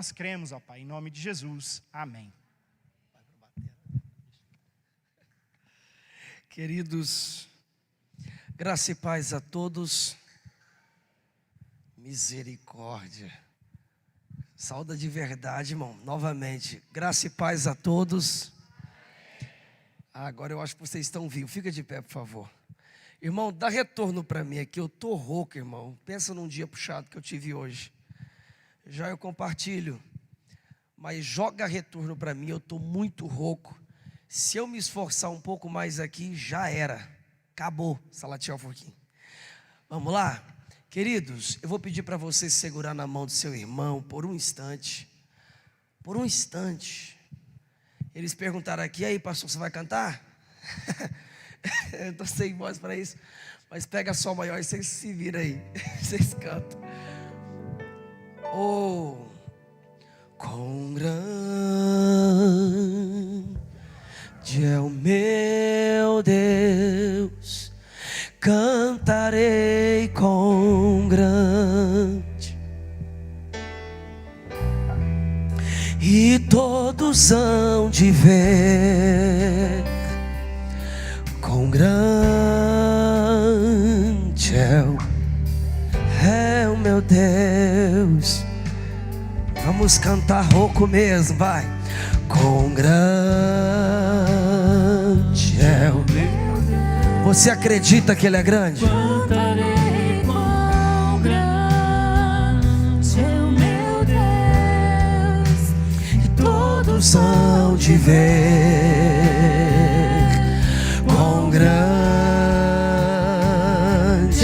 Nós cremos, ó Pai, em nome de Jesus. Amém. Queridos, graça e paz a todos. Misericórdia. Saúde de verdade, irmão. Novamente, graça e paz a todos. Agora eu acho que vocês estão vivos. Fica de pé, por favor. Irmão, dá retorno para mim aqui. Eu estou rouco, irmão. Pensa num dia puxado que eu tive hoje. Já eu compartilho. Mas joga retorno para mim. Eu estou muito rouco. Se eu me esforçar um pouco mais aqui, já era. Acabou. Salatiel Forquim. Vamos lá? Queridos, eu vou pedir para você segurar na mão do seu irmão por um instante. Por um instante. Eles perguntaram aqui, aí pastor, você vai cantar? Eu estou sem voz para isso. Mas pega Sol maior e vocês se viram aí. Vocês cantam. Oh, quão grande é o meu Deus, cantarei com grande, e todos hão de ver quão grande é o meu Deus. Vamos cantar rouco mesmo, vai. Quão grande é o meu Deus. Você acredita que Ele é grande? Cantarei quão grande é o meu Deus, e todos Hão de ver quão grande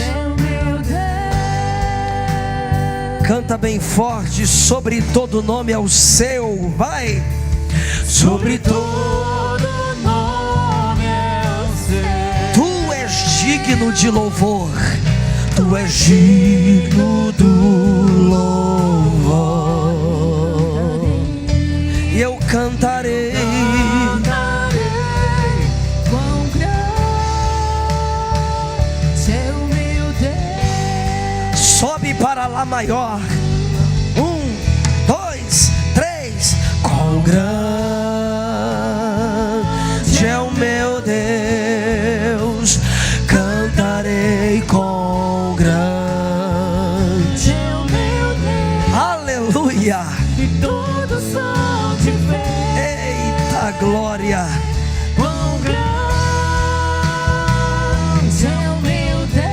é o meu Deus. Canta bem forte, sobre todo nome é o seu, vai. Sobre todo nome é o seu. Tu és digno de louvor, tu és digno do louvor. E eu cantarei, Quão grande é o meu Deus. sobe para Lá maior. 1, 2, 3. Quão grande é o meu Deus, cantarei com grande. É o meu Deus. Aleluia. E todos são de ver. Eita glória. Quão grande é o meu Deus.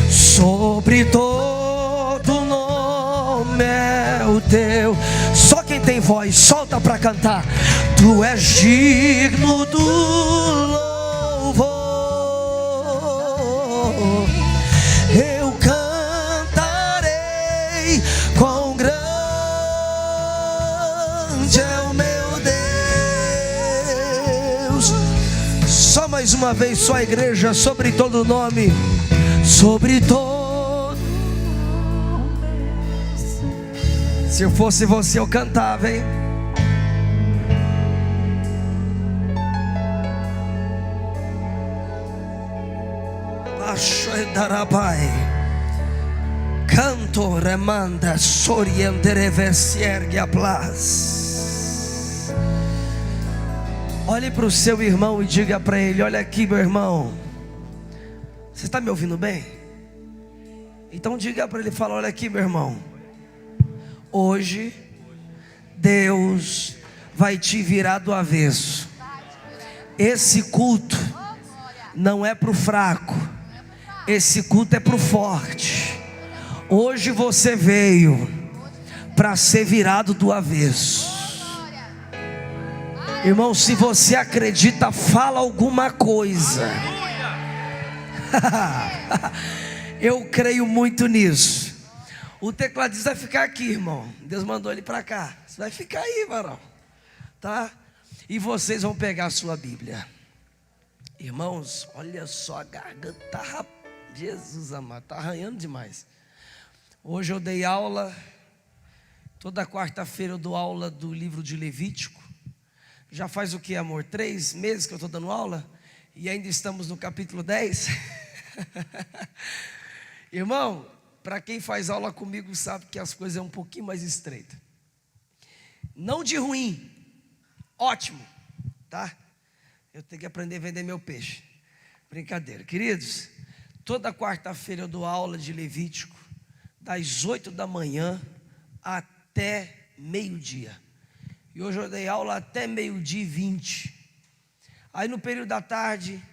Sobre todo nome é o teu. Só quem tem voz, solta pra cantar. Tu és digno do louvor. Eu cantarei, quão grande é o meu Deus. Só mais uma vez, só a igreja, sobre todo nome. Sobre todo. Se eu fosse você, eu cantava, hein? Darabai. Canto remanda sorientere versiergue aplas. Olhe para o seu irmão e diga para ele: olha aqui, meu irmão. Você está me ouvindo bem? Então diga para ele, fala: olha aqui, meu irmão. Hoje Deus vai te virar do avesso. Esse culto não é para o fraco, esse culto é para o forte. Hoje você veio para ser virado do avesso. Irmão, se você acredita, fala alguma coisa. Eu creio muito nisso. O tecladista vai ficar aqui, irmão. Deus mandou ele para cá. Você vai ficar aí, varão, tá? E vocês vão pegar a sua Bíblia. Irmãos, olha só, a garganta, Jesus amado, está arranhando demais. Hoje eu dei aula. Toda quarta-feira eu dou aula do livro de Levítico. Já faz o que, amor? 3 meses que eu estou dando aula. E ainda estamos no capítulo 10. Irmão, para quem faz aula comigo sabe que as coisas é um pouquinho mais estreitas. Não de ruim, ótimo, tá? Eu tenho que aprender a vender meu peixe. Brincadeira, queridos. Toda quarta-feira eu dou aula de Levítico, das 8 da manhã até meio-dia. E hoje eu dei aula até 12:20. Aí no período da tarde,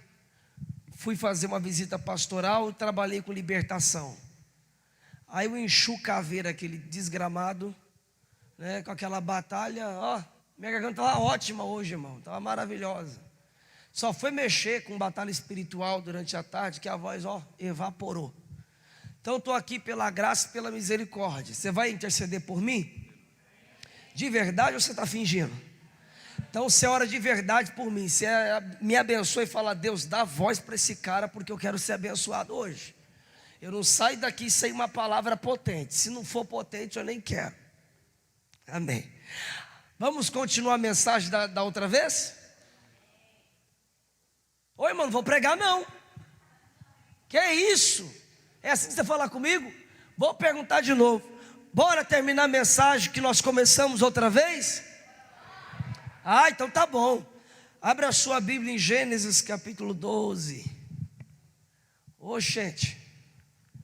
fui fazer uma visita pastoral e trabalhei com libertação. Aí eu enchi o caveiro, aquele desgramado, né, com aquela batalha. Ó, minha garganta estava ótima hoje, irmão, estava maravilhosa. Só foi mexer com batalha espiritual durante a tarde que a voz, ó, evaporou. Então estou aqui pela graça e pela misericórdia. Você vai interceder por mim? De verdade ou você está fingindo? Então se é hora de verdade por mim, você me abençoa e fala: Deus, dá voz para esse cara, porque eu quero ser abençoado hoje. Eu não saio daqui sem uma palavra potente. Se não for potente, eu nem quero. Amém. Vamos continuar a mensagem da outra vez? Oi, irmão, não vou pregar não. Que isso? É assim que você falar comigo? Vou perguntar de novo. Bora terminar a mensagem que nós começamos outra vez? Ah, então tá bom. Abra a sua Bíblia em Gênesis capítulo 12. Ô, gente,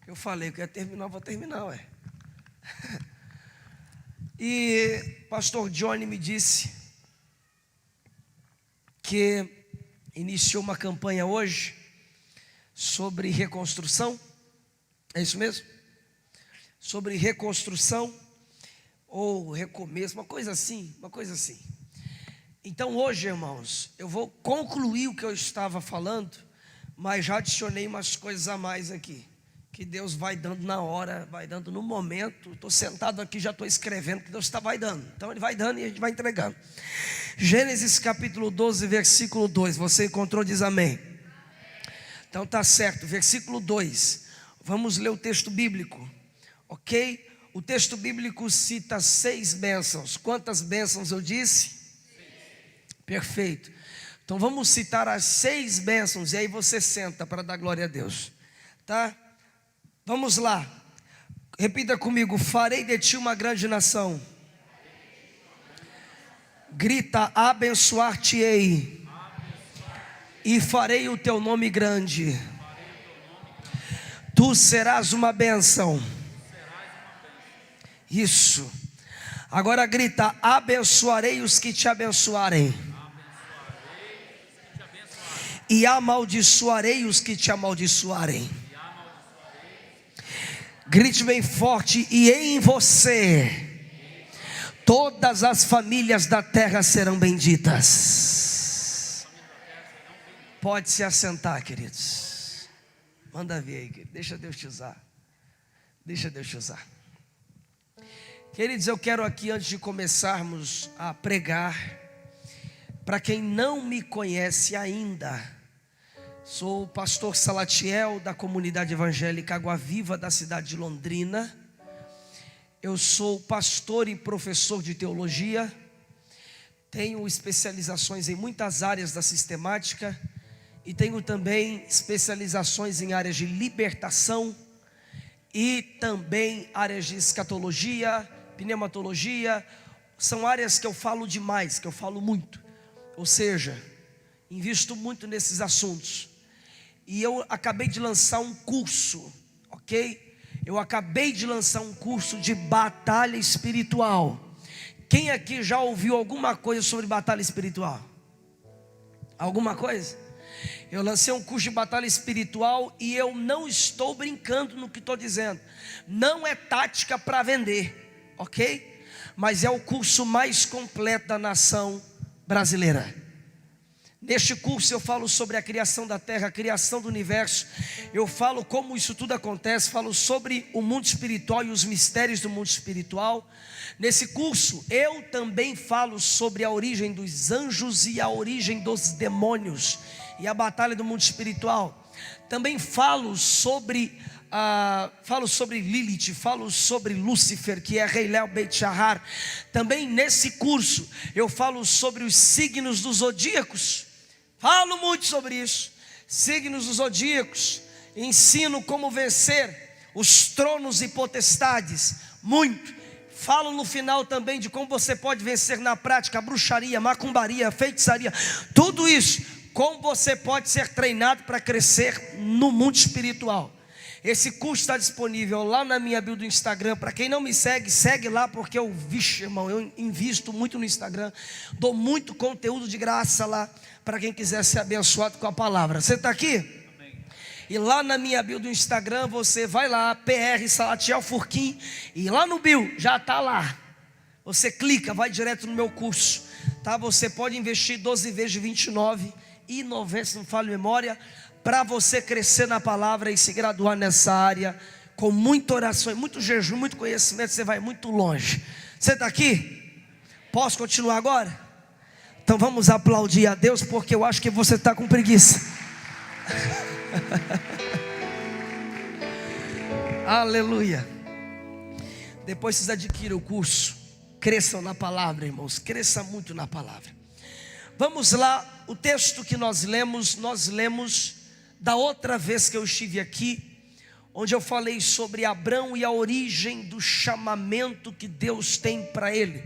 eu falei que ia terminar, vou terminar, ué. E pastor Johnny me disse que iniciou uma campanha hoje sobre reconstrução. É isso mesmo? Sobre reconstrução ou recomeço, uma coisa assim. Então hoje, irmãos, eu vou concluir o que eu estava falando, mas já adicionei umas coisas a mais aqui, que Deus vai dando na hora, vai dando no momento. Estou sentado aqui, já estou escrevendo, que Deus vai dando. Então Ele vai dando e a gente vai entregando. Gênesis capítulo 12, versículo 2. Você encontrou? Diz amém. Então tá certo, versículo 2. Vamos ler o texto bíblico. Ok? O texto bíblico cita 6 bênçãos. Quantas bênçãos eu disse? 6. Perfeito. Então vamos citar as 6 bênçãos. E aí você senta para dar glória a Deus. Tá? Vamos lá. Repita comigo: farei de ti uma grande nação. Grita: abençoar-te-ei. E farei o teu nome grande. Tu serás uma bênção. Isso. Agora grita: abençoarei os que te abençoarem. E amaldiçoarei os que te amaldiçoarem. Grite bem forte: e em você todas as famílias da terra serão benditas. Pode se assentar, queridos. Manda ver aí, querido. Deixa Deus te usar. Deixa Deus te usar. Queridos, eu quero aqui, antes de começarmos a pregar, para quem não me conhece ainda, sou o pastor Salatiel, da comunidade evangélica Água Viva, da cidade de Londrina. Eu sou pastor e professor de teologia. Tenho especializações em muitas áreas da sistemática. E tenho também especializações em áreas de libertação. E também áreas de escatologia, pneumatologia. São áreas que eu falo demais, que eu falo muito. Ou seja, invisto muito nesses assuntos. E eu acabei de lançar um curso, ok? Eu acabei de lançar um curso de batalha espiritual. Quem aqui já ouviu alguma coisa sobre batalha espiritual? Alguma coisa? Eu lancei um curso de batalha espiritual e eu não estou brincando no que estou dizendo. Não é tática para vender, ok? Mas é o curso mais completo da nação brasileira. Neste curso eu falo sobre a criação da terra, a criação do universo. Eu falo como isso tudo acontece, falo sobre o mundo espiritual e os mistérios do mundo espiritual. Nesse curso eu também falo sobre a origem dos anjos e a origem dos demônios e a batalha do mundo espiritual. Também falo sobre Lilith, falo sobre Lúcifer, que é Reilel Beit Shahar. Também nesse curso eu falo sobre os signos dos zodíacos. Falo muito sobre isso, signos dos zodíacos. Ensino como vencer os tronos e potestades, muito. Falo no final também de como você pode vencer na prática a bruxaria, macumbaria, feitiçaria, tudo isso, como você pode ser treinado para crescer no mundo espiritual. Esse curso está disponível lá na minha bio do Instagram. Para quem não me segue, segue lá, porque irmão, eu invisto muito no Instagram, dou muito conteúdo de graça lá, para quem quiser ser abençoado com a palavra. Você está aqui? Amém. E lá na minha bio do Instagram, você vai lá, PR Salatiel Furquim, e lá no bio, já está lá. Você clica, vai direto no meu curso, tá? Você pode investir 12 vezes de R$29,90, se não falha a memória, para você crescer na palavra e se graduar nessa área, com muita oração, muito jejum, muito conhecimento, você vai muito longe. Você está aqui? Posso continuar agora? Então vamos aplaudir a Deus, porque eu acho que você está com preguiça. Aleluia. Depois vocês adquirem o curso, cresçam na palavra, irmãos, cresça muito na palavra. Vamos lá, o texto que nós lemos da outra vez que eu estive aqui, onde eu falei sobre Abrão e a origem do chamamento que Deus tem para ele.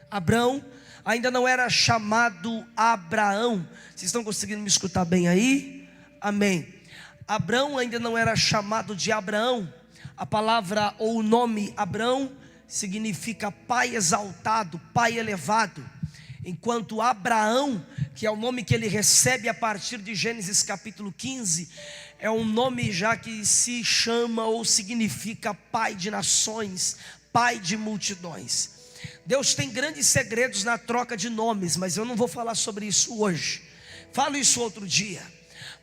Abrão ainda não era chamado Abraão. Vocês estão conseguindo me escutar bem aí? Amém. Abrão ainda não era chamado de Abraão. A palavra ou o nome Abrão significa pai exaltado, pai elevado. Enquanto Abraão, que é o nome que ele recebe a partir de Gênesis capítulo 15, é um nome já que se chama ou significa pai de nações, pai de multidões. Deus tem grandes segredos na troca de nomes, mas eu não vou falar sobre isso hoje, falo isso outro dia.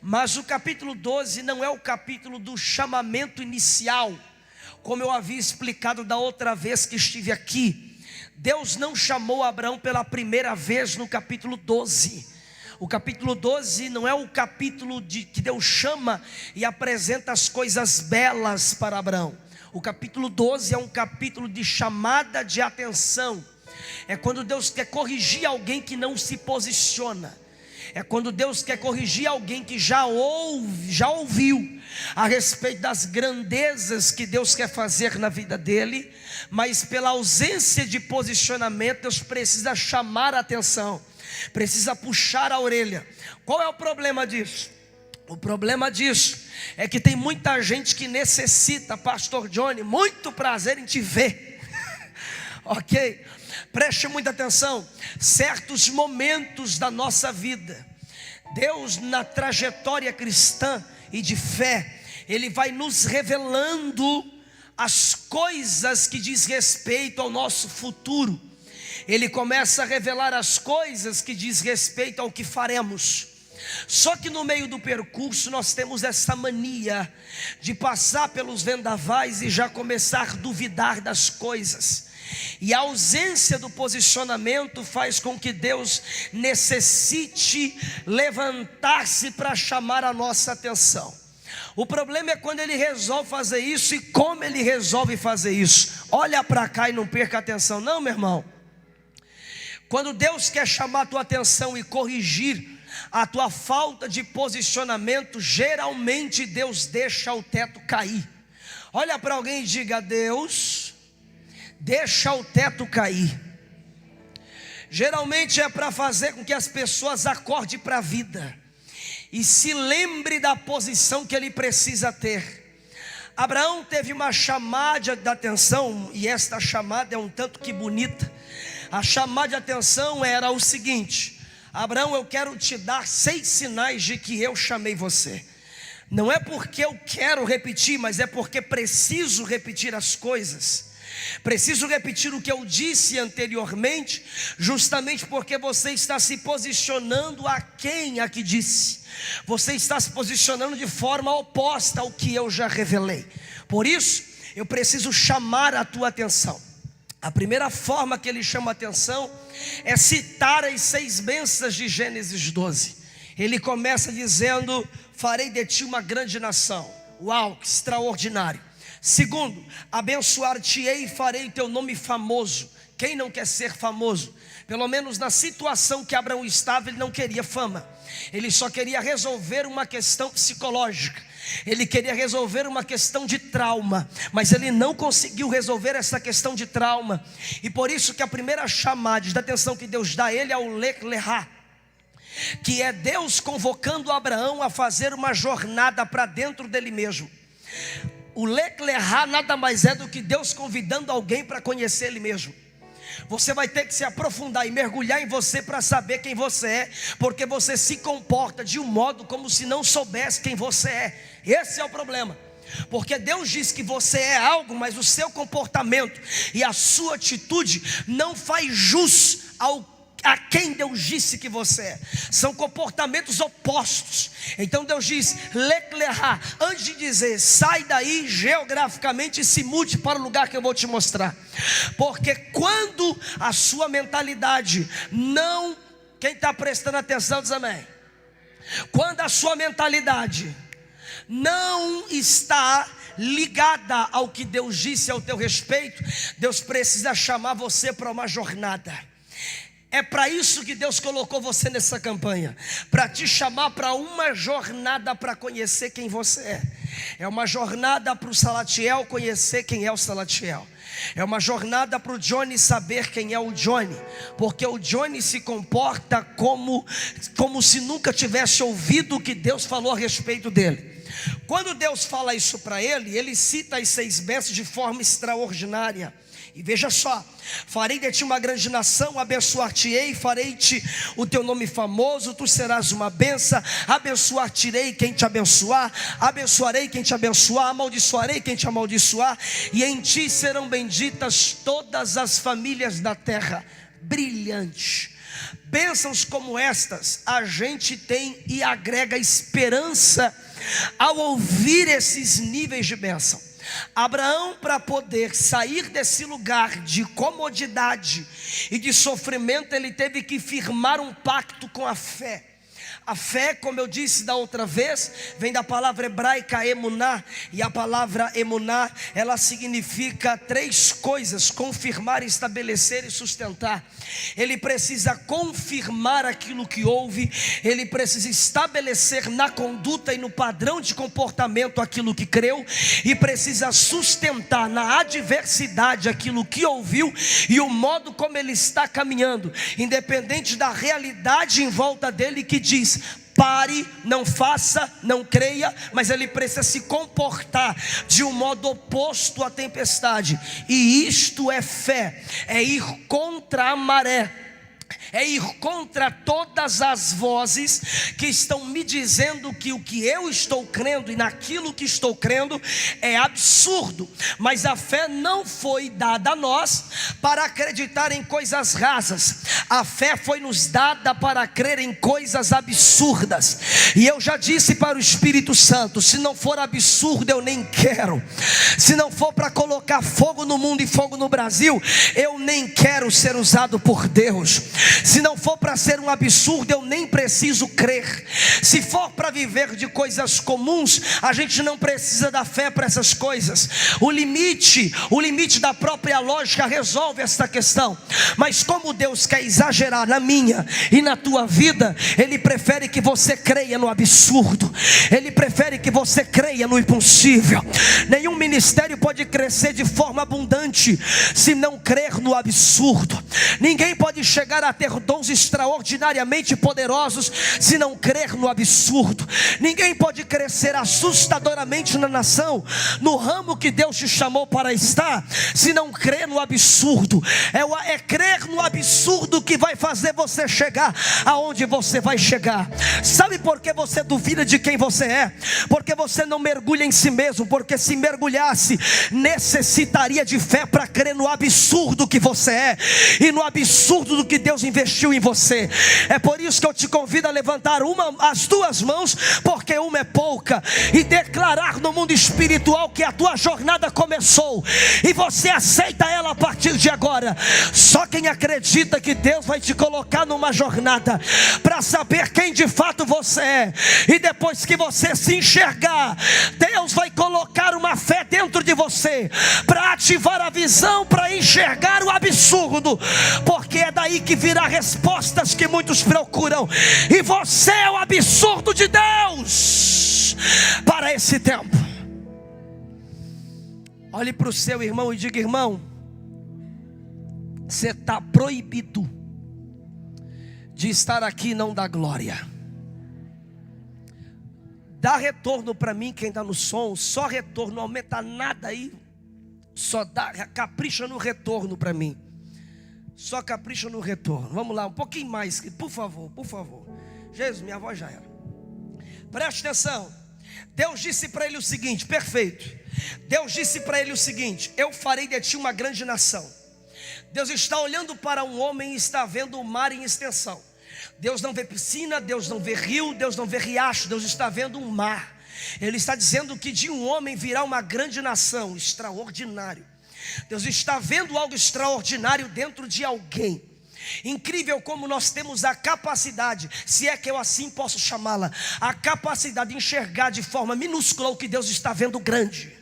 Mas o capítulo 12 não é o capítulo do chamamento inicial, como eu havia explicado da outra vez que estive aqui. Deus não chamou Abraão pela primeira vez no capítulo 12. O capítulo 12 não é o capítulo que Deus chama e apresenta as coisas belas para Abraão. O capítulo 12 é um capítulo de chamada de atenção. É quando Deus quer corrigir alguém que não se posiciona. É quando Deus quer corrigir alguém que já ouviu a respeito das grandezas que Deus quer fazer na vida dele, mas pela ausência de posicionamento, Deus precisa chamar a atenção, precisa puxar a orelha. Qual é o problema disso? O problema disso é que tem muita gente que necessita, Pastor Johnny, muito prazer em te ver. Ok? Preste muita atenção. Certos momentos da nossa vida, Deus na trajetória cristã e de fé, Ele vai nos revelando as coisas que diz respeito ao nosso futuro. Ele começa a revelar as coisas que diz respeito ao que faremos. Só que no meio do percurso nós temos essa mania de passar pelos vendavais e já começar a duvidar das coisas. E a ausência do posicionamento faz com que Deus necessite levantar-se para chamar a nossa atenção. O problema é quando Ele resolve fazer isso e como Ele resolve fazer isso. Olha para cá e não perca a atenção, não, meu irmão. Quando Deus quer chamar a tua atenção e corrigir a tua falta de posicionamento, geralmente Deus deixa o teto cair. Olha para alguém e diga: Deus deixa o teto cair. Geralmente é para fazer com que as pessoas acordem para a vida e se lembre da posição que ele precisa ter. Abraão teve uma chamada de atenção, e esta chamada é um tanto que bonita. A chamada de atenção era o seguinte: Abraão, eu quero te dar 6 sinais de que eu chamei você. Não é porque eu quero repetir, mas é porque preciso repetir as coisas. Preciso repetir o que eu disse anteriormente, justamente porque você está se posicionando a quem a que disse. Você está se posicionando de forma oposta ao que eu já revelei. Por isso, eu preciso chamar a tua atenção. A primeira forma que ele chama a atenção é citar as 6 bênçãos de Gênesis 12. Ele começa dizendo: farei de ti uma grande nação. Uau, que extraordinário. Segundo, abençoar-te-ei e farei teu nome famoso. Quem não quer ser famoso? Pelo menos na situação que Abraão estava, ele não queria fama. Ele só queria resolver uma questão psicológica. Ele queria resolver uma questão de trauma, mas ele não conseguiu resolver essa questão de trauma. E por isso que a primeira chamada de atenção que Deus dá a ele é o Lech Lechá, que é Deus convocando Abraão a fazer uma jornada para dentro dele mesmo. O Lech Lechá nada mais é do que Deus convidando alguém para conhecer ele mesmo. Você vai ter que se aprofundar e mergulhar em você para saber quem você é, porque você se comporta de um modo como se não soubesse quem você é. Esse é o problema, porque Deus diz que você é algo, mas o seu comportamento e a sua atitude não faz jus a quem Deus disse que você é. São comportamentos opostos. Então Deus diz, Lech Lechá, antes de dizer, sai daí geograficamente e se mude para o lugar que eu vou te mostrar. Porque quando a sua mentalidade não... Quem está prestando atenção diz amém. Quando a sua mentalidade não está ligada ao que Deus disse ao teu respeito, Deus precisa chamar você para uma jornada. É para isso que Deus colocou você nessa campanha, para te chamar para uma jornada para conhecer quem você é. É uma jornada para o Salatiel conhecer quem é o Salatiel. É uma jornada para o Johnny saber quem é o Johnny, porque o Johnny se comporta como se nunca tivesse ouvido o que Deus falou a respeito dele. Quando Deus fala isso para ele, ele cita as 6 bênçãos de forma extraordinária. E veja só, farei de ti uma grande nação, abençoar-te-ei, farei-te o teu nome famoso, tu serás uma bênção, abençoar-te-ei quem te abençoar, abençoarei quem te abençoar, amaldiçoarei quem te amaldiçoar, e em ti serão benditas todas as famílias da terra. Brilhante. Bênçãos como estas, a gente tem e agrega esperança ao ouvir esses níveis de bênção. Abraão, para poder sair desse lugar de comodidade e de sofrimento, ele teve que firmar um pacto com a fé. A fé, como eu disse da outra vez, vem da palavra hebraica emuná, e a palavra emuná, ela significa 3 coisas: confirmar, estabelecer e sustentar. Ele precisa confirmar aquilo que ouve, ele precisa estabelecer na conduta e no padrão de comportamento aquilo que creu, e precisa sustentar na adversidade aquilo que ouviu e o modo como ele está caminhando, independente da realidade em volta dele que diz: pare, não faça, não creia, mas ele precisa se comportar de um modo oposto à tempestade. E isto é fé, é ir contra a maré, é ir contra todas as vozes que estão me dizendo que o que eu estou crendo e naquilo que estou crendo é absurdo. Mas a fé não foi dada a nós para acreditar em coisas rasas. A fé foi nos dada para crer em coisas absurdas. E eu já disse para o Espírito Santo: se não for absurdo, eu nem quero. Se não for para colocar fogo no mundo e fogo no Brasil, eu nem quero ser usado por Deus. Se não for para ser um absurdo, eu nem preciso crer. Se for para viver de coisas comuns, a gente não precisa da fé para essas coisas. O limite da própria lógica resolve essa questão. Mas como Deus quer exagerar na minha e na tua vida, Ele prefere que você creia no absurdo. Ele prefere que você creia no impossível. Nenhum ministério pode crescer de forma abundante se não crer no absurdo. Ninguém pode chegar a ter dons extraordinariamente poderosos se não crer no absurdo. Ninguém pode crescer assustadoramente na nação, no ramo que Deus te chamou para estar, se não crer no absurdo. É crer no absurdo que vai fazer você chegar aonde você vai chegar. Sabe por que você duvida de quem você é? Porque você não mergulha em si mesmo. Porque se mergulhasse, necessitaria de fé para crer no absurdo que você é e no absurdo do que Deus investiu em você. É por isso que eu te convido a levantar as 2 mãos, porque uma é pouca, e declarar no mundo espiritual que a tua jornada começou e você aceita ela a partir de agora. Só quem acredita que Deus vai te colocar numa jornada para saber quem de fato você é, e depois que você se enxergar, Deus vai colocar uma fé dentro de você para ativar a visão, para enxergar o absurdo, porque é daí que virá respostas que muitos procuram, e você é o absurdo de Deus. Deus para esse tempo. Olhe para o seu irmão e diga: irmão, você está proibido de estar aqui e não dar glória. Dá retorno para mim, quem está no som, só retorno, não aumenta nada aí. Só dá, capricha no retorno para mim. Só capricha no retorno. Vamos lá, um pouquinho mais, por favor, por favor. Jesus, minha voz já era. Preste atenção. Deus disse para ele o seguinte, perfeito. Deus disse para ele o seguinte: eu farei de ti uma grande nação. Deus está olhando para um homem e está vendo o mar em extensão. Deus não vê piscina, Deus não vê rio, Deus não vê riacho, Deus está vendo um mar. Ele está dizendo que de um homem virá uma grande nação, extraordinário. Deus está vendo algo extraordinário dentro de alguém. Incrível como nós temos a capacidade, se é que eu assim posso chamá-la, a capacidade de enxergar de forma minúscula o que Deus está vendo grande.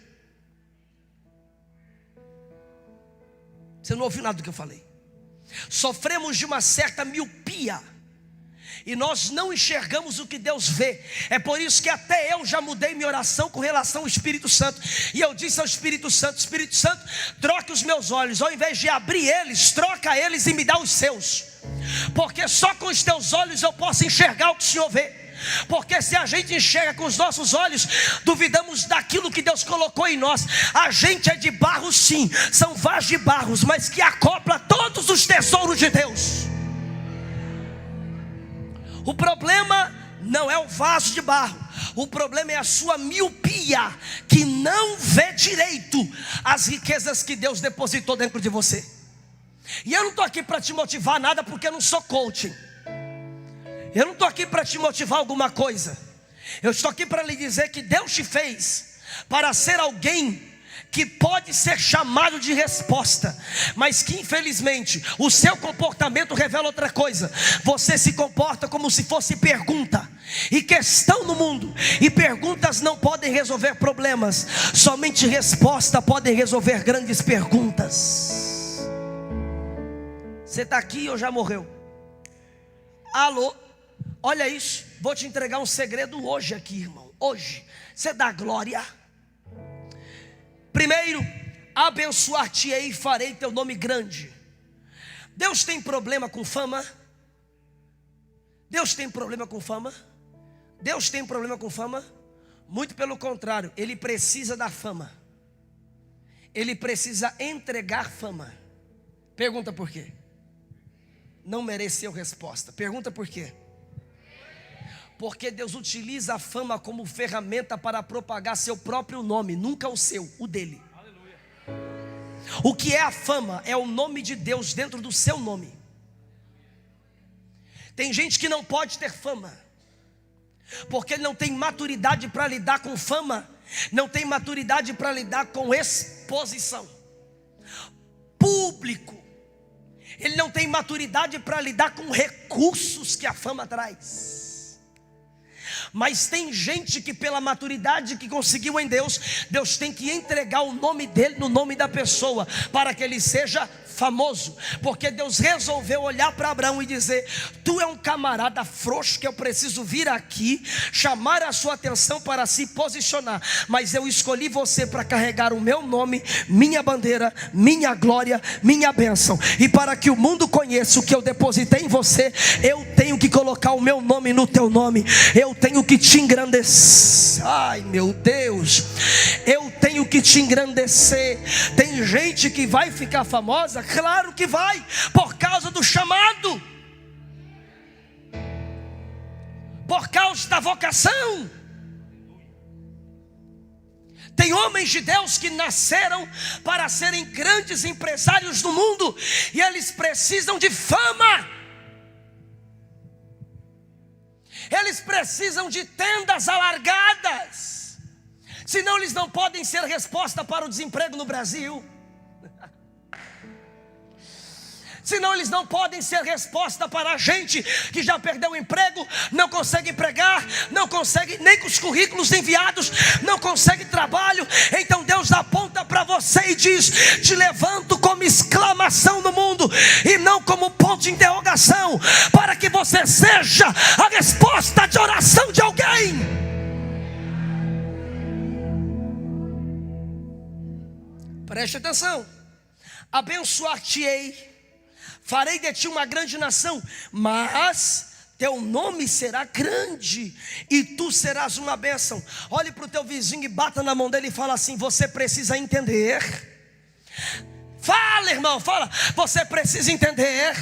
Você não ouviu nada do que eu falei. Sofremos de uma certa miopia e nós não enxergamos o que Deus vê. É por isso que até eu já mudei minha oração com relação ao Espírito Santo. E eu disse ao Espírito Santo: Espírito Santo, troque os meus olhos. Ao invés de abrir eles, troca eles e me dá os seus. Porque só com os teus olhos eu posso enxergar o que o Senhor vê. Porque se a gente enxerga com os nossos olhos, duvidamos daquilo que Deus colocou em nós. A gente é de barro sim, são vasos de barros, mas que acopla todos os tesouros de Deus. O problema não é o vaso de barro, o problema é a sua miopia, que não vê direito as riquezas que Deus depositou dentro de você. E eu não estou aqui para te motivar nada, porque eu não sou coaching. Eu não estou aqui para te motivar alguma coisa. Eu estou aqui para lhe dizer que Deus te fez para ser alguém que pode ser chamado de resposta, mas que infelizmente o seu comportamento revela outra coisa. Você se comporta como se fosse pergunta e questão no mundo. E perguntas não podem resolver problemas, somente resposta podem resolver grandes perguntas. Você está aqui ou já morreu? Alô? Olha isso, vou te entregar um segredo hoje aqui, irmão. Hoje, você dá glória. Primeiro, abençoar-te-ei e farei teu nome grande. Deus tem problema com fama? Deus tem problema com fama? Deus tem problema com fama? Muito pelo contrário, Ele precisa da fama. Ele precisa entregar fama. Pergunta por quê? Não mereceu resposta. Pergunta por quê? Porque Deus utiliza a fama como ferramenta para propagar seu próprio nome, nunca o seu, o dele. Aleluia. O que é a fama? É o nome de Deus dentro do seu nome. Tem gente que não pode ter fama, porque ele não tem maturidade para lidar com fama, não tem maturidade para lidar com exposição, público. Ele não tem maturidade para lidar com recursos que a fama traz. Mas tem gente que pela maturidade que conseguiu em Deus, Deus tem que entregar o nome dele no nome da pessoa, para que ele seja famoso. Porque Deus resolveu olhar para Abraão e dizer: tu é um camarada frouxo que eu preciso vir aqui, chamar a sua atenção para se posicionar, mas eu escolhi você para carregar o meu nome, minha bandeira, minha glória, minha bênção. E para que o mundo conheça o que eu depositei em você, eu tenho que colocar o meu nome no teu nome. Eu tenho que te engrandecer. Ai meu Deus, eu tenho que te engrandecer. Tem gente que vai ficar famosa? Claro que vai, por causa do chamado, por causa da vocação. Tem homens de Deus que nasceram para serem grandes empresários do mundo, e eles precisam de fama. Eles precisam de tendas alargadas, senão eles não podem ser resposta para o desemprego no Brasil. Senão eles não podem ser resposta para a gente que já perdeu o emprego, não consegue empregar, não consegue nem com os currículos enviados, não consegue trabalho. Então Deus aponta para você e diz: te levanto como exclamação no mundo e não como ponto de interrogação, para que você seja a resposta de oração de alguém. Preste atenção. Abençoar-te-ei, farei de ti uma grande nação, mas teu nome será grande e tu serás uma bênção. Olhe para o teu vizinho e bata na mão dele e fala assim: você precisa entender. Fala, irmão, fala. Você precisa entender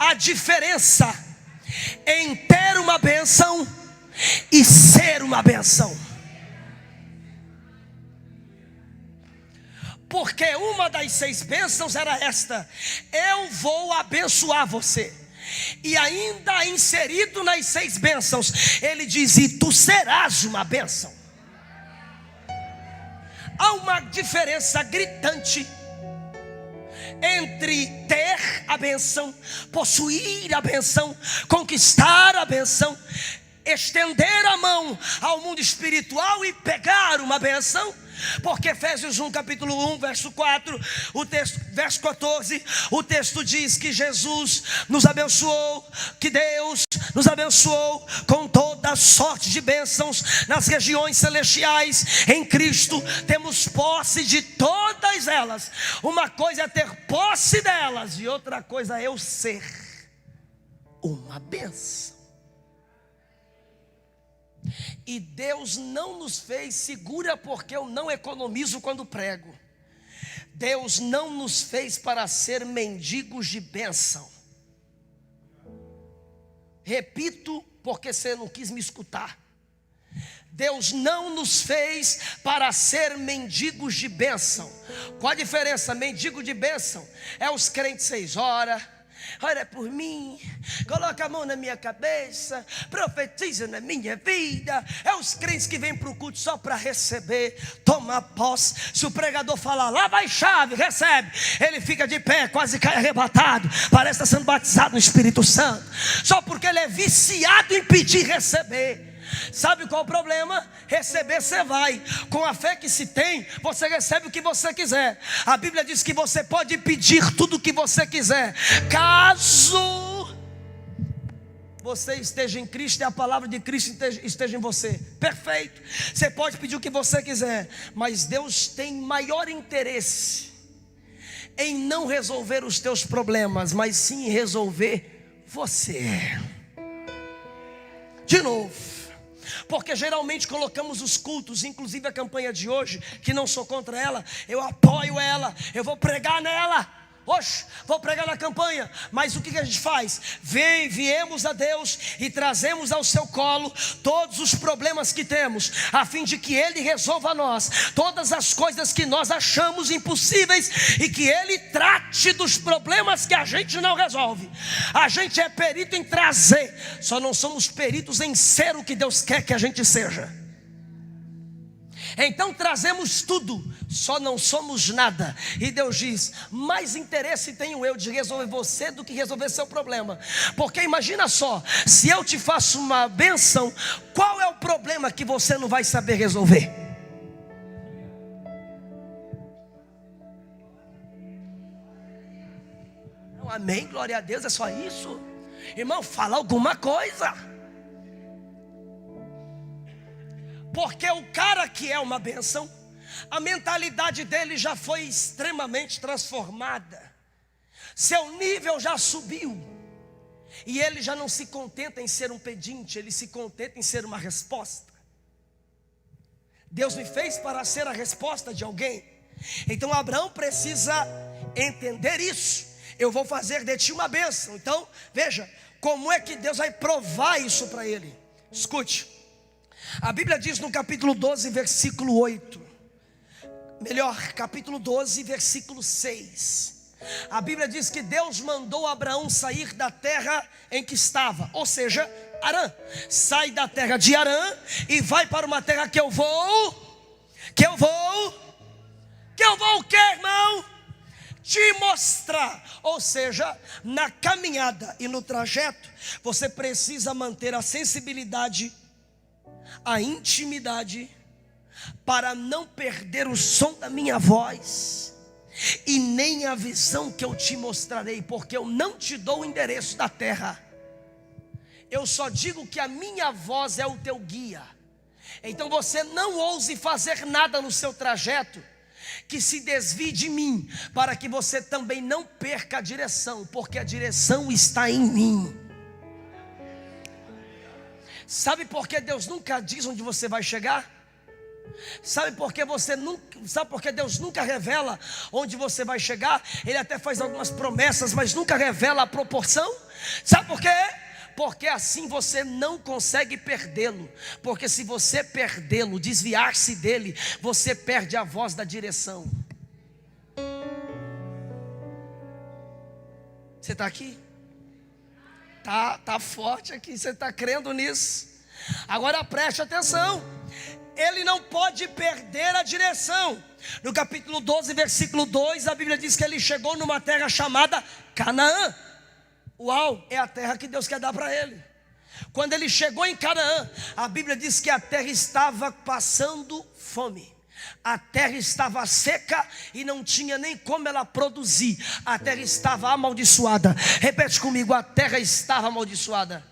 a diferença em ter uma bênção e ser uma bênção. Porque uma das 6 bênçãos era esta: eu vou abençoar você. E ainda inserido nas 6 bênçãos, ele diz: e tu serás uma bênção. Há uma diferença gritante entre ter a bênção, possuir a bênção, conquistar a bênção, estender a mão ao mundo espiritual e pegar uma bênção. Porque Efésios 1, capítulo 1, verso 4, verso 14, o texto diz que Jesus nos abençoou, que Deus nos abençoou com toda sorte de bênçãos nas regiões celestiais. Em Cristo temos posse de todas elas. Uma coisa é ter posse delas e outra coisa é eu ser uma bênção. E Deus não nos fez, segura porque eu não economizo quando prego. Deus não nos fez para ser mendigos de bênção. Repito, porque você não quis me escutar. Deus não nos fez para ser mendigos de bênção. Qual a diferença? Mendigo de bênção é os crentes 6 horas. Ora por mim, coloca a mão na minha cabeça, profetiza na minha vida. É os crentes que vêm para o culto só para receber, tomar posse. Se o pregador falar, lá vai chave, recebe, ele fica de pé, quase cai arrebatado, parece estar sendo batizado no Espírito Santo, só porque ele é viciado em pedir e receber. Sabe qual é o problema? Receber você vai. Com a fé que se tem, você recebe o que você quiser. A Bíblia diz que você pode pedir tudo o que você quiser, caso você esteja em Cristo e a palavra de Cristo esteja em você. Perfeito. Você pode pedir o que você quiser, mas Deus tem maior interesse em não resolver os teus problemas, mas sim em resolver você. De novo. Porque geralmente colocamos os cultos, inclusive a campanha de hoje, que não sou contra ela, eu apoio ela, eu vou pregar nela. Oxe, vou pregar na campanha. Mas o que a gente faz? Viemos a Deus e trazemos ao seu colo todos os problemas que temos, a fim de que Ele resolva a nós todas as coisas que nós achamos impossíveis, e que Ele trate dos problemas que a gente não resolve. A gente é perito em trazer, só não somos peritos em ser o que Deus quer que a gente seja. Então trazemos tudo, só não somos nada. E Deus diz: mais interesse tenho eu de resolver você do que resolver seu problema. Porque imagina só, se eu te faço uma bênção, qual é o problema que você não vai saber resolver? Não, amém, glória a Deus, é só isso. Irmão, fala alguma coisa. Porque o cara que é uma bênção, a mentalidade dele já foi extremamente transformada. Seu nível já subiu. E ele já não se contenta em ser um pedinte, ele se contenta em ser uma resposta. Deus me fez para ser a resposta de alguém. Então Abraão precisa entender isso. Eu vou fazer de ti uma bênção. Então, veja, como é que Deus vai provar isso para ele? Escute. A Bíblia diz no capítulo 12, versículo 8. Melhor, capítulo 12, versículo 6. A Bíblia diz que Deus mandou Abraão sair da terra em que estava, ou seja, Harã. Sai da terra de Harã e vai para uma terra que eu vou o que, irmão? Te mostrar. Ou seja, na caminhada e no trajeto, você precisa manter a sensibilidade, a intimidade, para não perder o som da minha voz e nem a visão que eu te mostrarei, porque eu não te dou o endereço da terra. Eu só digo que a minha voz é o teu guia. Então você não ouse fazer nada no seu trajeto que se desvie de mim, para que você também não perca a direção, porque a direção está em mim. Sabe por que Deus nunca diz onde você vai chegar? Sabe por que Deus nunca revela onde você vai chegar? Ele até faz algumas promessas, mas nunca revela a proporção. Sabe por quê? Porque assim você não consegue perdê-lo. Porque se você perdê-lo, desviar-se dele, você perde a voz da direção. Você está aqui? Tá forte aqui, você está crendo nisso? Agora preste atenção. Ele não pode perder a direção. No capítulo 12, versículo 2, a Bíblia diz que ele chegou numa terra chamada Canaã. Uau, é a terra que Deus quer dar para ele. Quando ele chegou em Canaã, a Bíblia diz que a terra estava passando fome. A terra estava seca e não tinha nem como ela produzir. A terra estava amaldiçoada. Repete comigo, a terra estava amaldiçoada.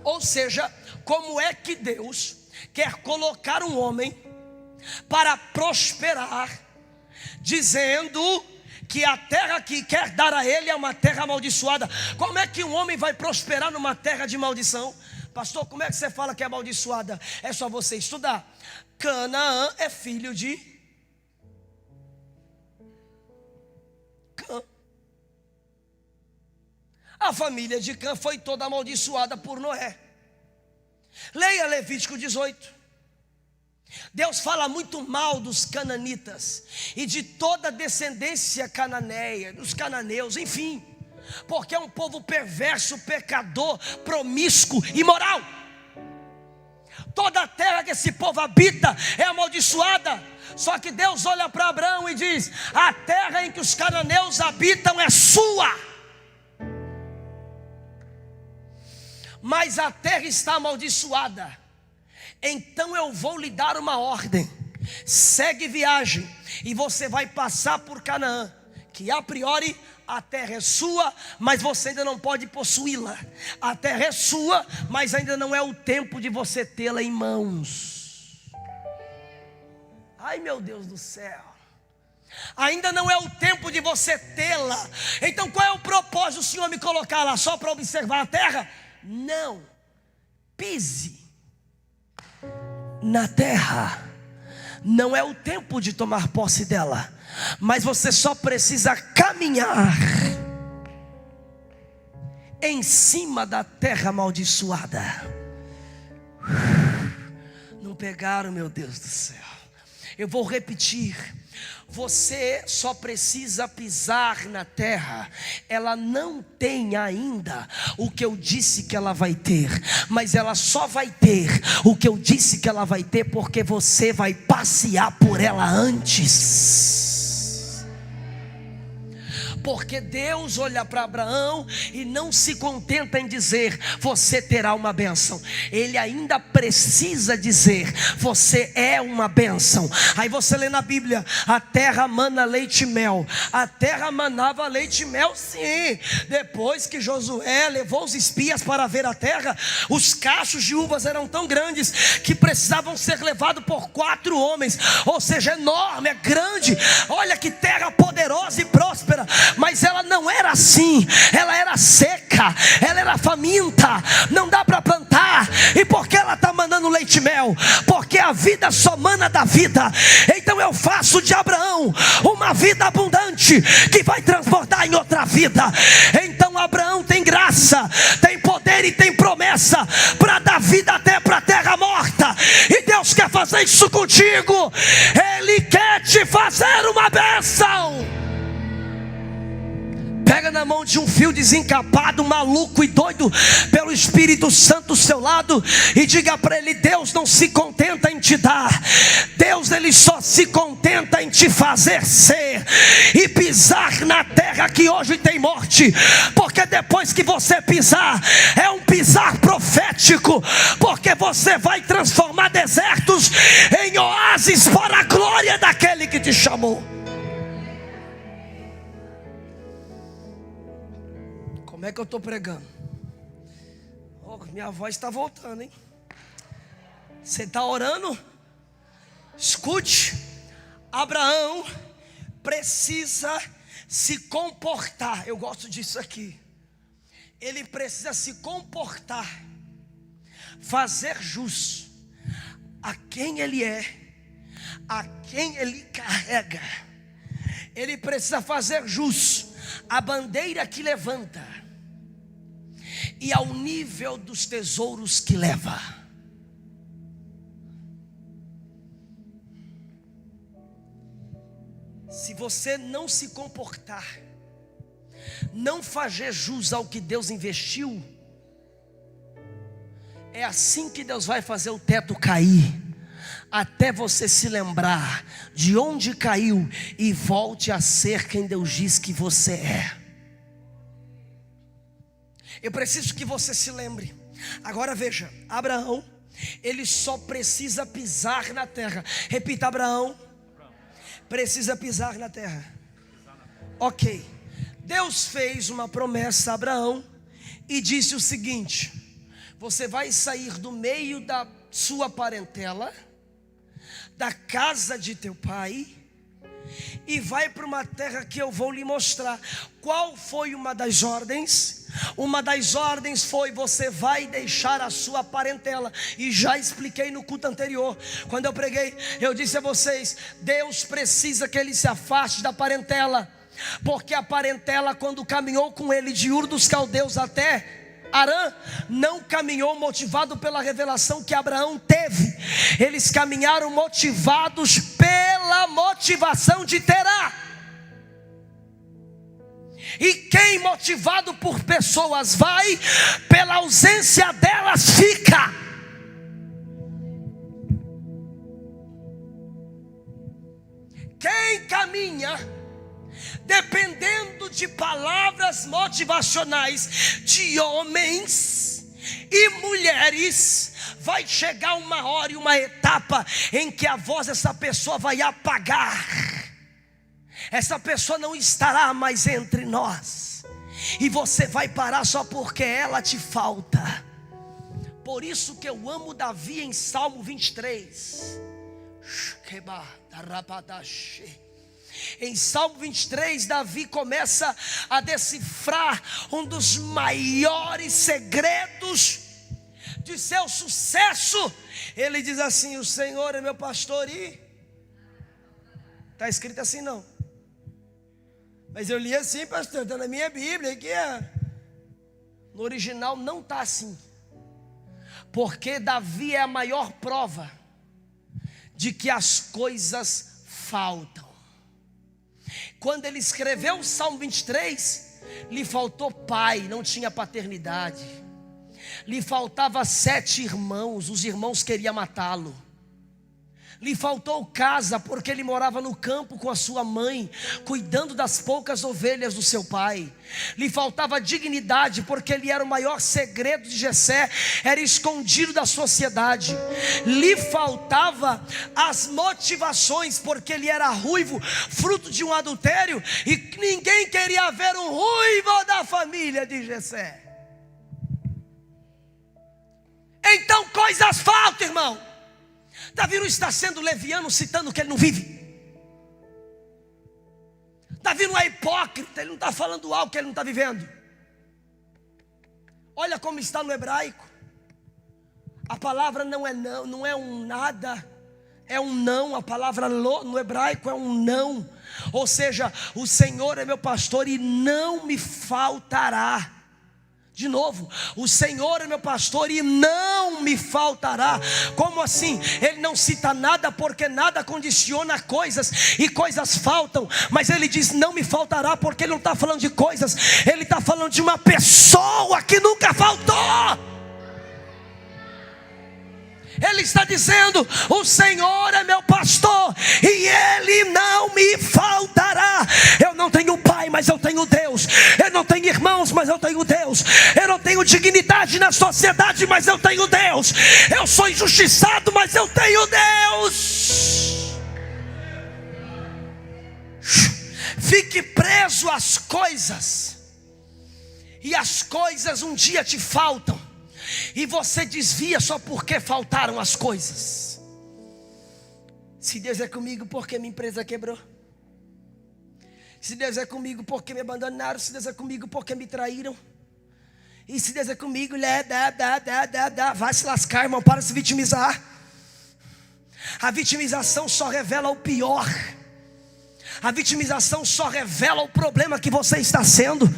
Ou seja, como é que Deus quer colocar um homem para prosperar, dizendo que a terra que quer dar a ele é uma terra amaldiçoada? Como é que um homem vai prosperar numa terra de maldição? Pastor, como é que você fala que é amaldiçoada? É só você estudar. Canaã é filho de Cã. A família de Cã foi toda amaldiçoada por Noé. Leia Levítico 18. Deus fala muito mal dos cananitas e de toda a descendência cananeia, dos cananeus, enfim, porque é um povo perverso, pecador, promíscuo, imoral. Toda a terra que esse povo habita é amaldiçoada. Só que Deus olha para Abraão e diz: a terra em que os cananeus habitam é sua, mas a terra está amaldiçoada. Então eu vou lhe dar uma ordem: segue viagem, e você vai passar por Canaã, que a priori a terra é sua, mas você ainda não pode possuí-la. A terra é sua, mas ainda não é o tempo de você tê-la em mãos. Ai, meu Deus do céu, ainda não é o tempo de você tê-la. Então qual é o propósito do Senhor me colocar lá? Só para observar a terra? Não, pise na terra. Não é o tempo de tomar posse dela, mas você só precisa caminhar em cima da terra amaldiçoada. Não pegaram, meu Deus do céu. Eu vou repetir. Você só precisa pisar na terra. Ela não tem ainda o que eu disse que ela vai ter, mas ela só vai ter o que eu disse que ela vai ter, porque você vai passear por ela antes. Porque Deus olha para Abraão e não se contenta em dizer: você terá uma bênção. Ele ainda precisa dizer: você é uma bênção. Aí você lê na Bíblia: a terra mana leite e mel. A terra manava leite e mel, sim. Depois que Josué levou os espias para ver a terra, os cachos de uvas eram tão grandes que precisavam ser levados por 4 homens. Ou seja, enorme, é grande. Olha que terra poderosa e próspera. Mas ela não era assim. Ela era seca, ela era faminta, não dá para plantar. E por que ela está manando leite e mel? Porque a vida só mana da vida. Então eu faço de Abraão uma vida abundante, que vai transbordar em outra vida. Então Abraão tem graça, tem poder e tem promessa para dar vida até para a terra morta. E Deus quer fazer isso contigo. Ele quer te fazer uma bênção. Pega na mão de um fio desencapado, maluco e doido pelo Espírito Santo do seu lado, e diga para ele: Deus não se contenta em te dar, Deus ele só se contenta em te fazer ser e pisar na terra que hoje tem morte. Porque depois que você pisar, é um pisar profético, porque você vai transformar desertos em oásis para a glória daquele que te chamou. Como é que eu estou pregando? Oh, minha voz está voltando, hein? Você está orando? Escute. Abraão precisa se comportar. Eu gosto disso aqui. Ele precisa se comportar, fazer jus a quem ele é, a quem ele carrega. Ele precisa fazer jus à bandeira que levanta e ao nível dos tesouros que leva. Se você não se comportar, não fazer jus ao que Deus investiu, é assim que Deus vai fazer o teto cair, até você se lembrar de onde caiu e volte a ser quem Deus diz que você é. Eu preciso que você se lembre. Agora veja, Abraão, ele só precisa pisar na terra. Repita: Abraão precisa pisar na terra. Ok. Deus fez uma promessa a Abraão e disse o seguinte: você vai sair do meio da sua parentela, da casa de teu pai, e vai para uma terra que eu vou lhe mostrar. Qual foi uma das ordens? Uma das ordens foi: você vai deixar a sua parentela. E já expliquei no culto anterior, quando eu preguei, eu disse a vocês: Deus precisa que ele se afaste da parentela, porque a parentela, quando caminhou com ele de Ur dos Caldeus até Arã, não caminhou motivado pela revelação que Abraão teve. Eles caminharam motivados pela motivação de Terá. E quem motivado por pessoas vai, pela ausência delas fica. Quem caminha dependendo de palavras motivacionais de homens e mulheres, vai chegar uma hora e uma etapa em que a voz dessa pessoa vai apagar. Essa pessoa não estará mais entre nós, e você vai parar só porque ela te falta. Por isso que eu amo Davi em Salmo 23. Em Salmo 23, Davi começa a decifrar um dos maiores segredos de seu sucesso. Ele diz assim: o Senhor é meu pastor e... Está escrito assim não? Mas eu li assim, pastor, está na minha Bíblia aqui. No original não está assim, porque Davi é a maior prova de que as coisas faltam. Quando ele escreveu o Salmo 23, lhe faltou pai, não tinha paternidade. Lhe faltava 7 irmãos, os irmãos queriam matá-lo. Lhe faltou casa, porque ele morava no campo com a sua mãe, cuidando das poucas ovelhas do seu pai. Lhe faltava dignidade, porque ele era o maior segredo de Jessé, era escondido da sociedade. Lhe faltava as motivações, porque ele era ruivo, fruto de um adultério, e ninguém queria ver um ruivo da família de Jessé. Então coisas faltam, irmão. Davi não está sendo leviano citando que ele não vive. Davi não é hipócrita, ele não está falando algo que ele não está vivendo. Olha como está no hebraico. A palavra não é não, não é um nada, é um não. A palavra lo no hebraico é um não. Ou seja, o Senhor é meu pastor e não me faltará. De novo, o Senhor é meu pastor e não me faltará. Como assim? Ele não cita nada, porque nada condiciona coisas, e coisas faltam. Mas ele diz não me faltará, porque ele não está falando de coisas, ele está falando de uma pessoa que nunca faltou. Ele está dizendo: o Senhor é meu pastor e Ele não me faltará. Eu não tenho pai, mas eu tenho Deus. Eu não tenho irmãos, mas eu tenho Deus. Eu não tenho dignidade na sociedade, mas eu tenho Deus. Eu sou injustiçado, mas eu tenho Deus. Fique preso às coisas, e as coisas um dia te faltam, e você desvia só porque faltaram as coisas. Se Deus é comigo, por que minha empresa quebrou? Se Deus é comigo, por que me abandonaram? Se Deus é comigo, por que me traíram? E se Deus é comigo, vai se lascar, irmão, para de se vitimizar. A vitimização só revela o pior. A vitimização só revela o problema que você está sendo.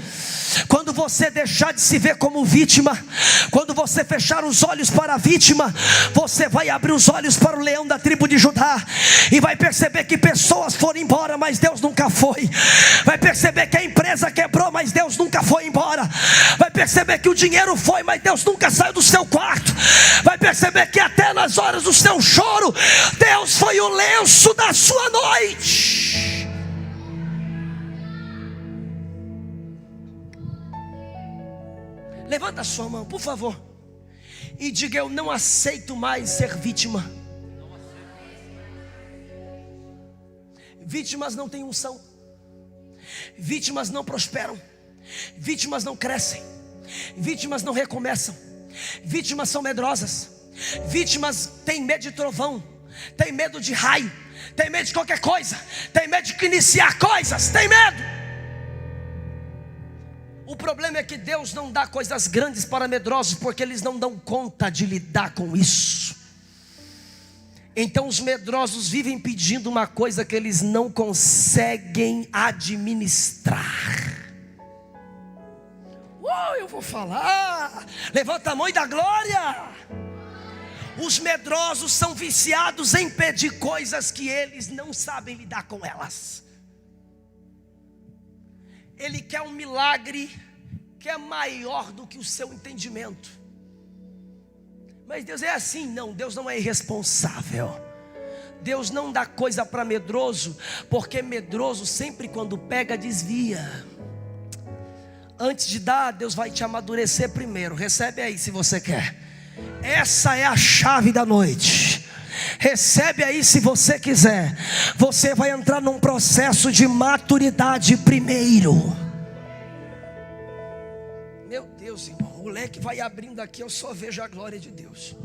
Quando você deixar de se ver como vítima, quando você fechar os olhos para a vítima, você vai abrir os olhos para o leão da tribo de Judá, e vai perceber que pessoas foram embora, mas Deus nunca foi. Vai perceber que a empresa quebrou, mas Deus nunca foi embora. Vai perceber que o dinheiro foi, mas Deus nunca saiu do seu quarto. Vai perceber que até nas horas do seu choro, Deus foi o lenço da sua noite. Levanta a sua mão, por favor, e diga: eu não aceito mais ser vítima. Vítimas não têm unção. Vítimas não prosperam. Vítimas não crescem. Vítimas não recomeçam. Vítimas são medrosas. Vítimas têm medo de trovão, têm medo de raio, têm medo de qualquer coisa, têm medo de iniciar coisas, têm medo. O problema é que Deus não dá coisas grandes para medrosos, porque eles não dão conta de lidar com isso. Então os medrosos vivem pedindo uma coisa que eles não conseguem administrar. Eu vou falar. Levanta a mão e dá glória. Os medrosos são viciados em pedir coisas que eles não sabem lidar com elas. Ele quer um milagre que é maior do que o seu entendimento. Mas Deus é assim? Não, Deus não é irresponsável. Deus não dá coisa para medroso, porque medroso sempre quando pega desvia. Antes de dar, Deus vai te amadurecer primeiro. Recebe aí se você quer. Essa é a chave da noite. Recebe aí se você quiser. Você vai entrar num processo de maturidade primeiro. Meu Deus, irmão, o leque vai abrindo aqui, eu só vejo a glória de Deus.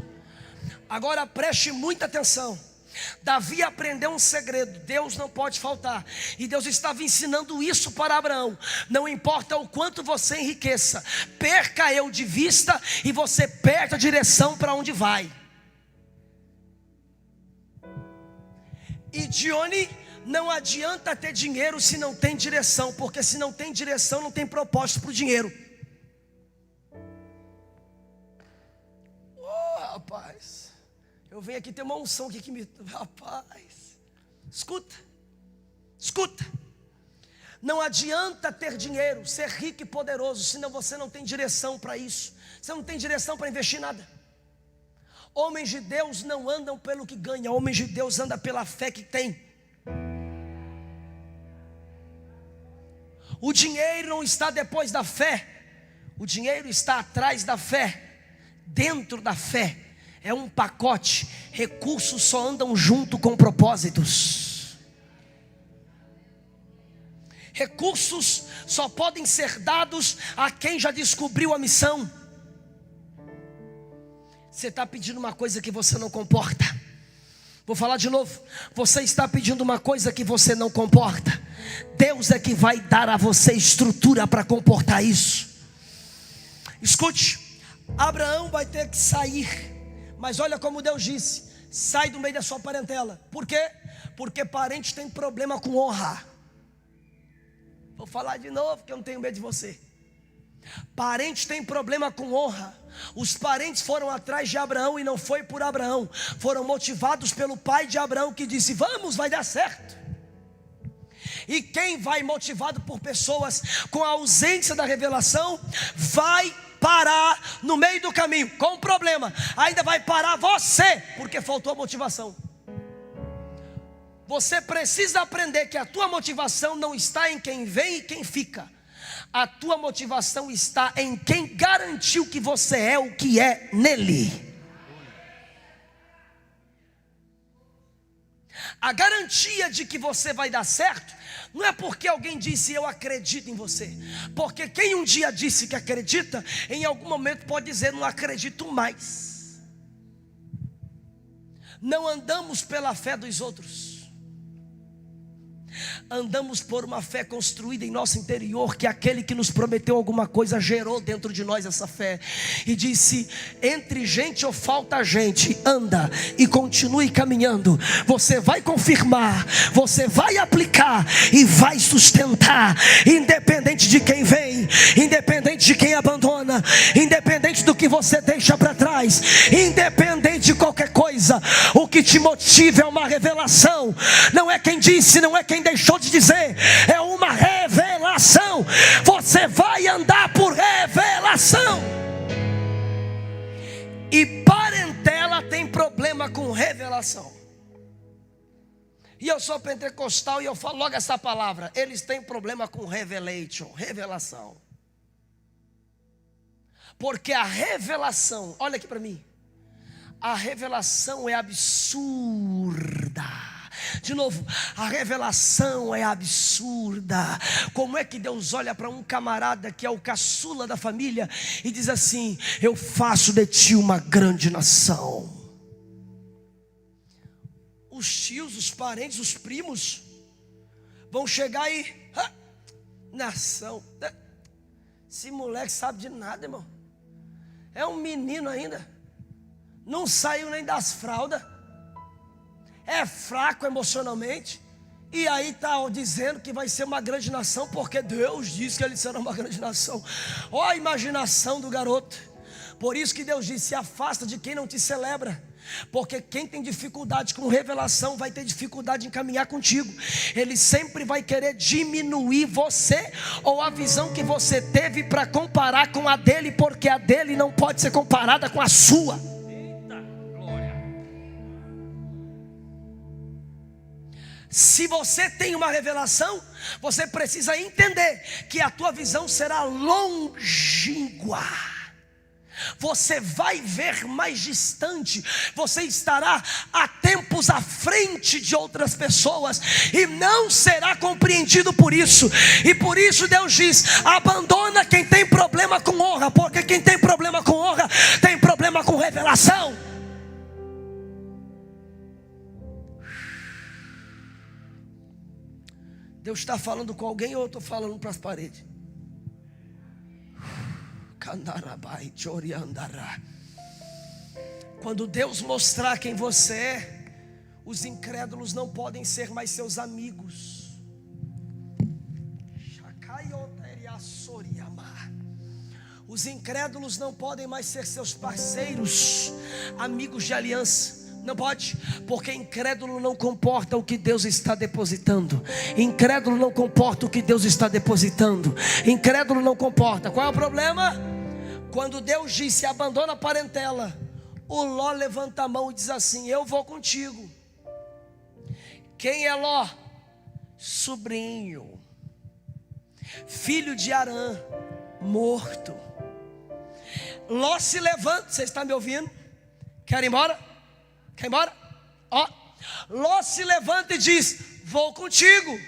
Agora preste muita atenção. Davi aprendeu um segredo: Deus não pode faltar. E Deus estava ensinando isso para Abraão. Não importa o quanto você enriqueça, perca eu de vista e você perde a direção para onde vai. E Dione, não adianta ter dinheiro se não tem direção, porque se não tem direção, não tem propósito para o dinheiro. Rapaz, eu venho aqui ter uma unção aqui que me... Rapaz, escuta. Não adianta ter dinheiro, ser rico e poderoso, senão você não tem direção para isso. Você não tem direção para investir nada. Homens de Deus não andam pelo que ganham, homens de Deus andam pela fé que tem. O dinheiro não está depois da fé, o dinheiro está atrás da fé, dentro da fé. É um pacote. Recursos só andam junto com propósitos. Recursos só podem ser dados a quem já descobriu a missão. Você está pedindo uma coisa que você não comporta. Vou falar de novo. Você está pedindo uma coisa que você não comporta. Deus é que vai dar a você estrutura para comportar isso. Escute, Abraão vai ter que sair. Mas olha como Deus disse: sai do meio da sua parentela. Por quê? Porque parente tem problema com honra. Vou falar de novo, que eu não tenho medo de você. Parente tem problema com honra. Os parentes foram atrás de Abraão e não foi por Abraão. Foram motivados pelo pai de Abraão, que disse: vamos, vai dar certo. E quem vai motivado por pessoas com a ausência da revelação, vai parar no meio do caminho com um problema. Ainda vai parar você, porque faltou a motivação. Você precisa aprender que a tua motivação não está em quem vem e quem fica. A tua motivação está em quem garantiu que você é o que é nele. A garantia de que você vai dar certo não é porque alguém disse eu acredito em você. Porque quem um dia disse que acredita, em algum momento pode dizer não acredito mais. Não andamos pela fé dos outros, andamos por uma fé construída em nosso interior, que aquele que nos prometeu alguma coisa gerou dentro de nós essa fé e disse: entre gente ou falta gente, anda e continue caminhando. Você vai confirmar, você vai aplicar e vai sustentar, independente de quem vem, independente de quem abandona, independente do que você deixa para trás, independente de qualquer coisa. O que te motiva é uma revelação, não é quem disse, não é quem deixou de dizer, é uma revelação. Você vai andar por revelação. E parentela tem problema com revelação. E eu sou pentecostal e eu falo logo essa palavra. Eles têm problema com revelation, revelação. Porque a revelação, olha aqui para mim, a revelação é absurda. De novo, a revelação é absurda. Como é que Deus olha para um camarada que é o caçula da família e diz assim: eu faço de ti uma grande nação. Os tios, os parentes, os primos vão chegar e nação, esse moleque sabe de nada, irmão. É um menino ainda, não saiu nem das fraldas, é fraco emocionalmente, e aí está dizendo que vai ser uma grande nação, porque Deus disse que ele será uma grande nação. Olha a imaginação do garoto. Por isso que Deus disse: se afasta de quem não te celebra, porque quem tem dificuldade com revelação vai ter dificuldade em caminhar contigo. Ele sempre vai querer diminuir você, ou a visão que você teve, para comparar com a dele, porque a dele não pode ser comparada com a sua. Se você tem uma revelação, você precisa entender que a tua visão será longínqua. Você vai ver mais distante, você estará há tempos à frente de outras pessoas e não será compreendido por isso. E por isso Deus diz: abandona quem tem problema com honra, porque quem tem problema com honra tem problema com revelação. Deus está falando com alguém ou eu estou falando para as paredes? Quando Deus mostrar quem você é, os incrédulos não podem ser mais seus amigos. Os incrédulos não podem mais ser seus parceiros, amigos de aliança. Não pode, porque incrédulo não comporta o que Deus está depositando. Incrédulo não comporta o que Deus está depositando. Incrédulo não comporta. Qual é o problema? Quando Deus disse: abandona a parentela, o Ló levanta a mão e diz assim: eu vou contigo. Quem é Ló? Sobrinho, filho de Arã, morto. Ló se levanta. Você está me ouvindo? Quer ir embora? Quer ir embora? Ó, Ló se levanta e diz: vou contigo.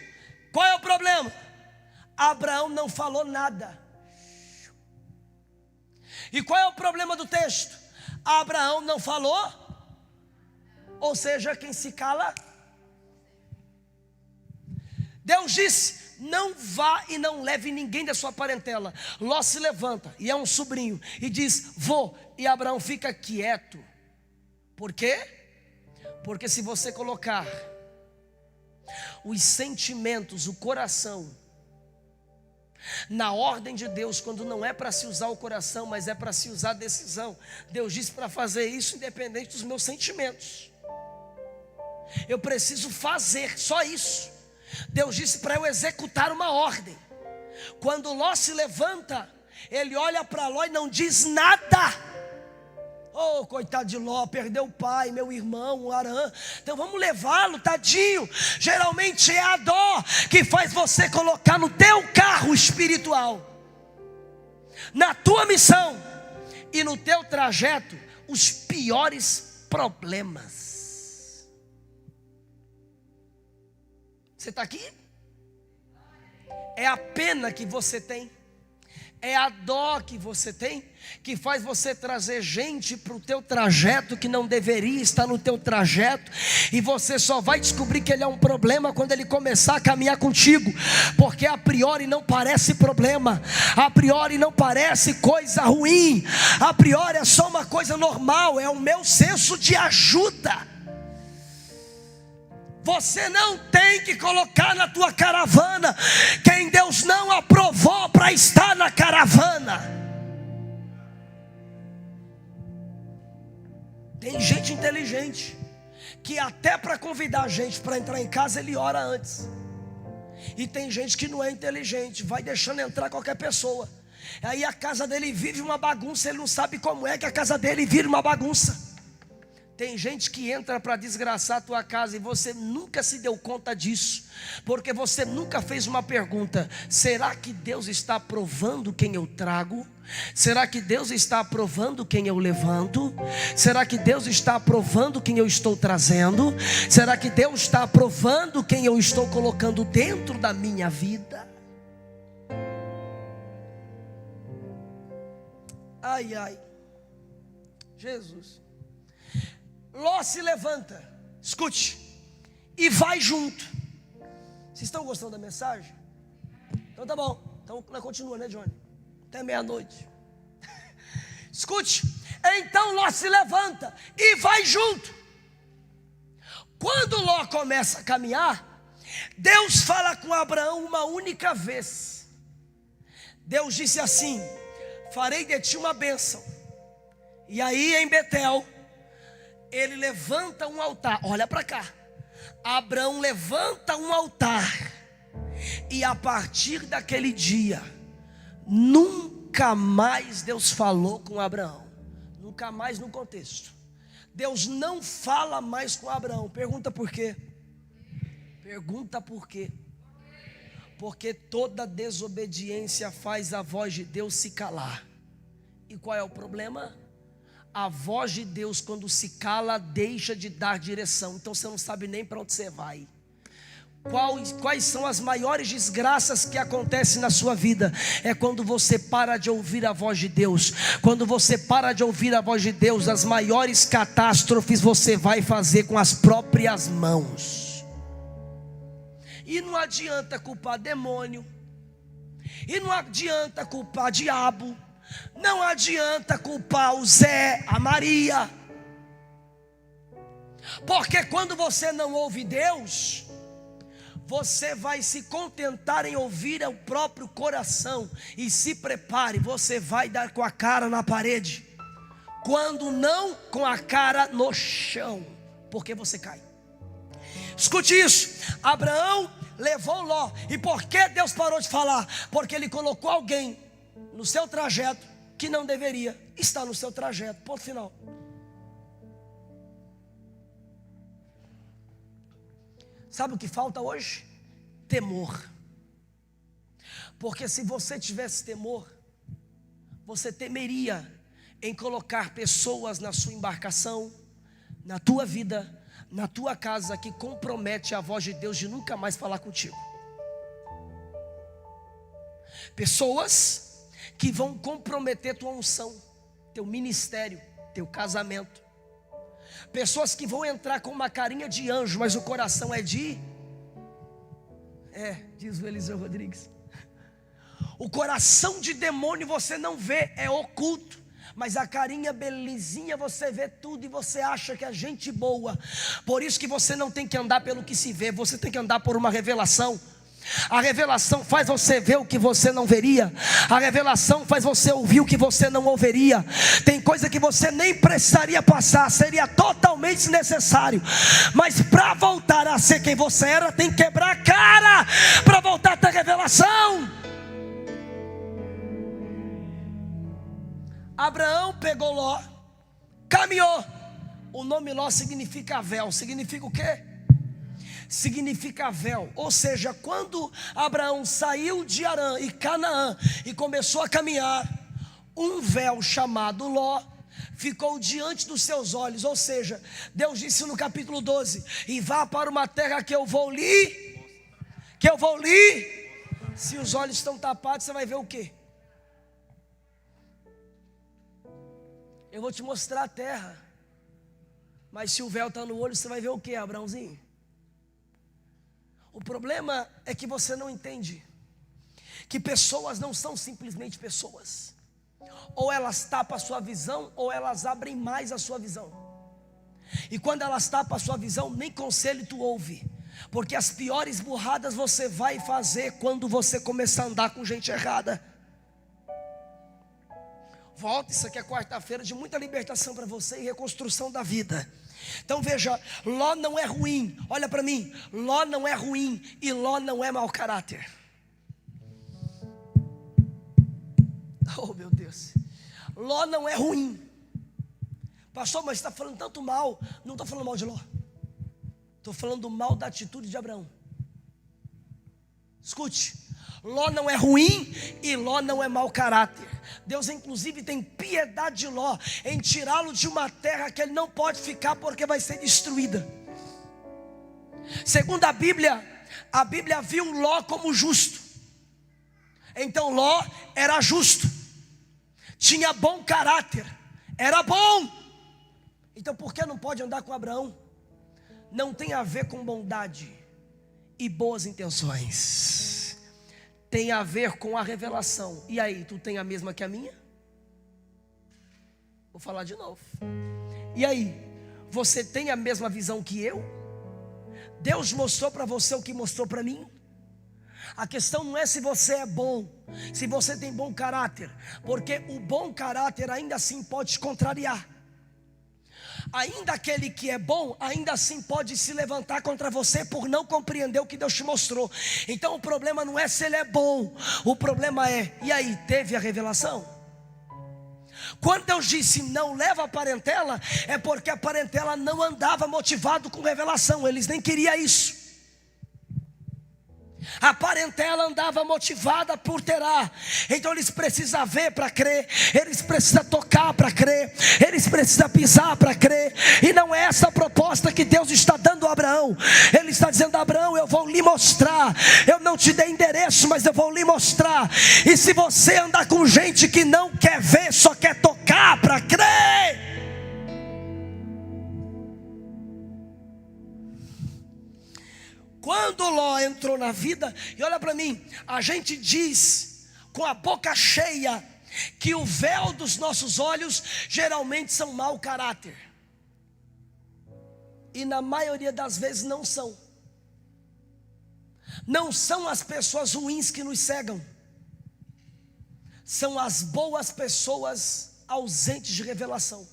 Qual é o problema? Abraão não falou nada. E qual é o problema do texto? Abraão não falou, ou seja, quem se cala. Deus disse: não vá e não leve ninguém da sua parentela. Ló se levanta, e é um sobrinho, e diz: vou. E Abraão fica quieto. Por quê? Porque se você colocar os sentimentos, o coração, na ordem de Deus, quando não é para se usar o coração, mas é para se usar a decisão. Deus disse para fazer isso independente dos meus sentimentos. Eu preciso fazer, só isso. Deus disse para eu executar uma ordem. Quando Ló se levanta, ele olha para Ló e não diz nada. Oh, coitado de Ló, perdeu o pai, meu irmão, o Arã. Então vamos levá-lo, tadinho. Geralmente é a dó que faz você colocar no teu carro espiritual, na tua missão e no teu trajeto, os piores problemas. Você está aqui? É a pena que você tem É a dó que você tem que faz você trazer gente para o teu trajeto que não deveria estar no teu trajeto, e você só vai descobrir que ele é um problema quando ele começar a caminhar contigo, porque a priori não parece problema, a priori não parece coisa ruim, a priori é só uma coisa normal, é o meu senso de ajuda. Você não tem que colocar na tua caravana quem Deus não aprovou para estar na caravana. Tem gente inteligente que até para convidar a gente para entrar em casa ele ora antes. E tem gente que não é inteligente, vai deixando entrar qualquer pessoa. Aí a casa dele vive uma bagunça, ele não sabe como é que a casa dele vira uma bagunça. Tem gente que entra para desgraçar a tua casa e você nunca se deu conta disso, porque você nunca fez uma pergunta: será que Deus está aprovando quem eu trago? Será que Deus está aprovando quem eu levanto? Será que Deus está aprovando quem eu estou trazendo? Será que Deus está aprovando quem eu estou colocando dentro da minha vida? Ai, ai, Jesus. Ló se levanta, escute, e vai junto. Vocês estão gostando da mensagem? Então tá bom, então nós continuamos, né, Johnny? Até meia-noite. Escute, então Ló se levanta e vai junto. Quando Ló começa a caminhar, Deus fala com Abraão uma única vez. Deus disse assim: farei de ti uma bênção. E aí em Betel ele levanta um altar. Olha para cá. Abraão levanta um altar. E a partir daquele dia, nunca mais Deus falou com Abraão. Nunca mais no contexto. Deus não fala mais com Abraão. Pergunta por quê? Pergunta por quê? Porque toda desobediência faz a voz de Deus se calar. E qual é o problema? A voz de Deus, quando se cala, deixa de dar direção. Então você não sabe nem para onde você vai. Quais são as maiores desgraças que acontecem na sua vida? É quando você para de ouvir a voz de Deus. Quando você para de ouvir a voz de Deus, as maiores catástrofes você vai fazer com as próprias mãos. E não adianta culpar demônio, e não adianta culpar diabo, não adianta culpar o Zé, a Maria, porque quando você não ouve Deus, você vai se contentar em ouvir o próprio coração. E se prepare, você vai dar com a cara na parede, quando não com a cara no chão, porque você cai. Escute isso, Abraão levou Ló. E por que Deus parou de falar? Porque ele colocou alguém no seu trajeto que não deveria estar no seu trajeto. Ponto final. Sabe o que falta hoje? Temor. Porque se você tivesse temor, você temeria em colocar pessoas na sua embarcação, na tua vida, na tua casa, que compromete a voz de Deus de nunca mais falar contigo. Pessoas que vão comprometer tua unção, teu ministério, teu casamento. Pessoas que vão entrar com uma carinha de anjo, mas o coração é de... diz o Eliseu Rodrigues. O coração de demônio você não vê, é oculto. Mas a carinha belezinha você vê tudo e você acha que é gente boa. Por isso que você não tem que andar pelo que se vê, você tem que andar por uma revelação. A revelação faz você ver o que você não veria. A revelação faz você ouvir o que você não ouviria. Tem coisa que você nem precisaria passar, seria totalmente desnecessário. Mas para voltar a ser quem você era, tem que quebrar a cara para voltar a ter revelação. Abraão pegou Ló, caminhou. O nome Ló significa véu. Significa o quê? Significa véu. Ou seja, quando Abraão saiu de Harã e Canaã e começou a caminhar, um véu chamado Ló ficou diante dos seus olhos. Ou seja, Deus disse no capítulo 12: e vá para uma terra que eu vou lhe. Se os olhos estão tapados, você vai ver o quê? eu vou te mostrar a terra. Mas se o véu está no olho, você vai ver o que, Abraãozinho? O problema é que você não entende que pessoas não são simplesmente pessoas. Ou elas tapam a sua visão, ou elas abrem mais a sua visão. E quando elas tapam a sua visão, nem conselho tu ouve. Porque as piores burradas você vai fazer quando você começar a andar com gente errada. Volta, isso aqui é quarta-feira de muita libertação para você e reconstrução da vida. Então veja, Ló não é ruim. Olha para mim, Ló não é ruim e Ló não é mau caráter. Oh meu Deus, Ló não é ruim. Pastor, mas está falando tanto mal. Não estou falando mal de Ló, estou falando mal da atitude de Abraão. Escute, Ló não é ruim e Ló não é mau caráter. Deus inclusive tem piedade de Ló em tirá-lo de uma terra que ele não pode ficar porque vai ser destruída. Segundo a Bíblia viu Ló como justo. Então Ló era justo, tinha bom caráter, era bom. Então por que não pode andar com Abraão? Não tem a ver com bondade e boas intenções. Tem a ver com a revelação. E aí, tu tem a mesma que a minha? Vou falar de novo. E aí, você tem a mesma visão que eu? Deus mostrou para você o que mostrou para mim? A questão não é se você é bom, se você tem bom caráter, porque o bom caráter ainda assim pode te contrariar. Ainda aquele que é bom, ainda assim pode se levantar contra você por não compreender o que Deus te mostrou. Então o problema não é se ele é bom, o problema é, e aí, teve a revelação? Quando Deus disse não leva a parentela, é porque a parentela não andava motivado com revelação, eles nem queriam isso. A parentela andava motivada por Terá. Então eles precisam ver para crer, eles precisam tocar para crer, eles precisam pisar para crer. E não é essa a proposta que Deus está dando a Abraão. Ele está dizendo a Abraão, eu vou lhe mostrar. Eu não te dei endereço, mas eu vou lhe mostrar. E se você andar com gente que não quer ver, só quer tocar para crer, quando Ló entrou na vida, e olha para mim, a gente diz com a boca cheia que o véu dos nossos olhos geralmente são mau caráter. E na maioria das vezes não são. Não são as pessoas ruins que nos cegam. São as boas pessoas ausentes de revelação,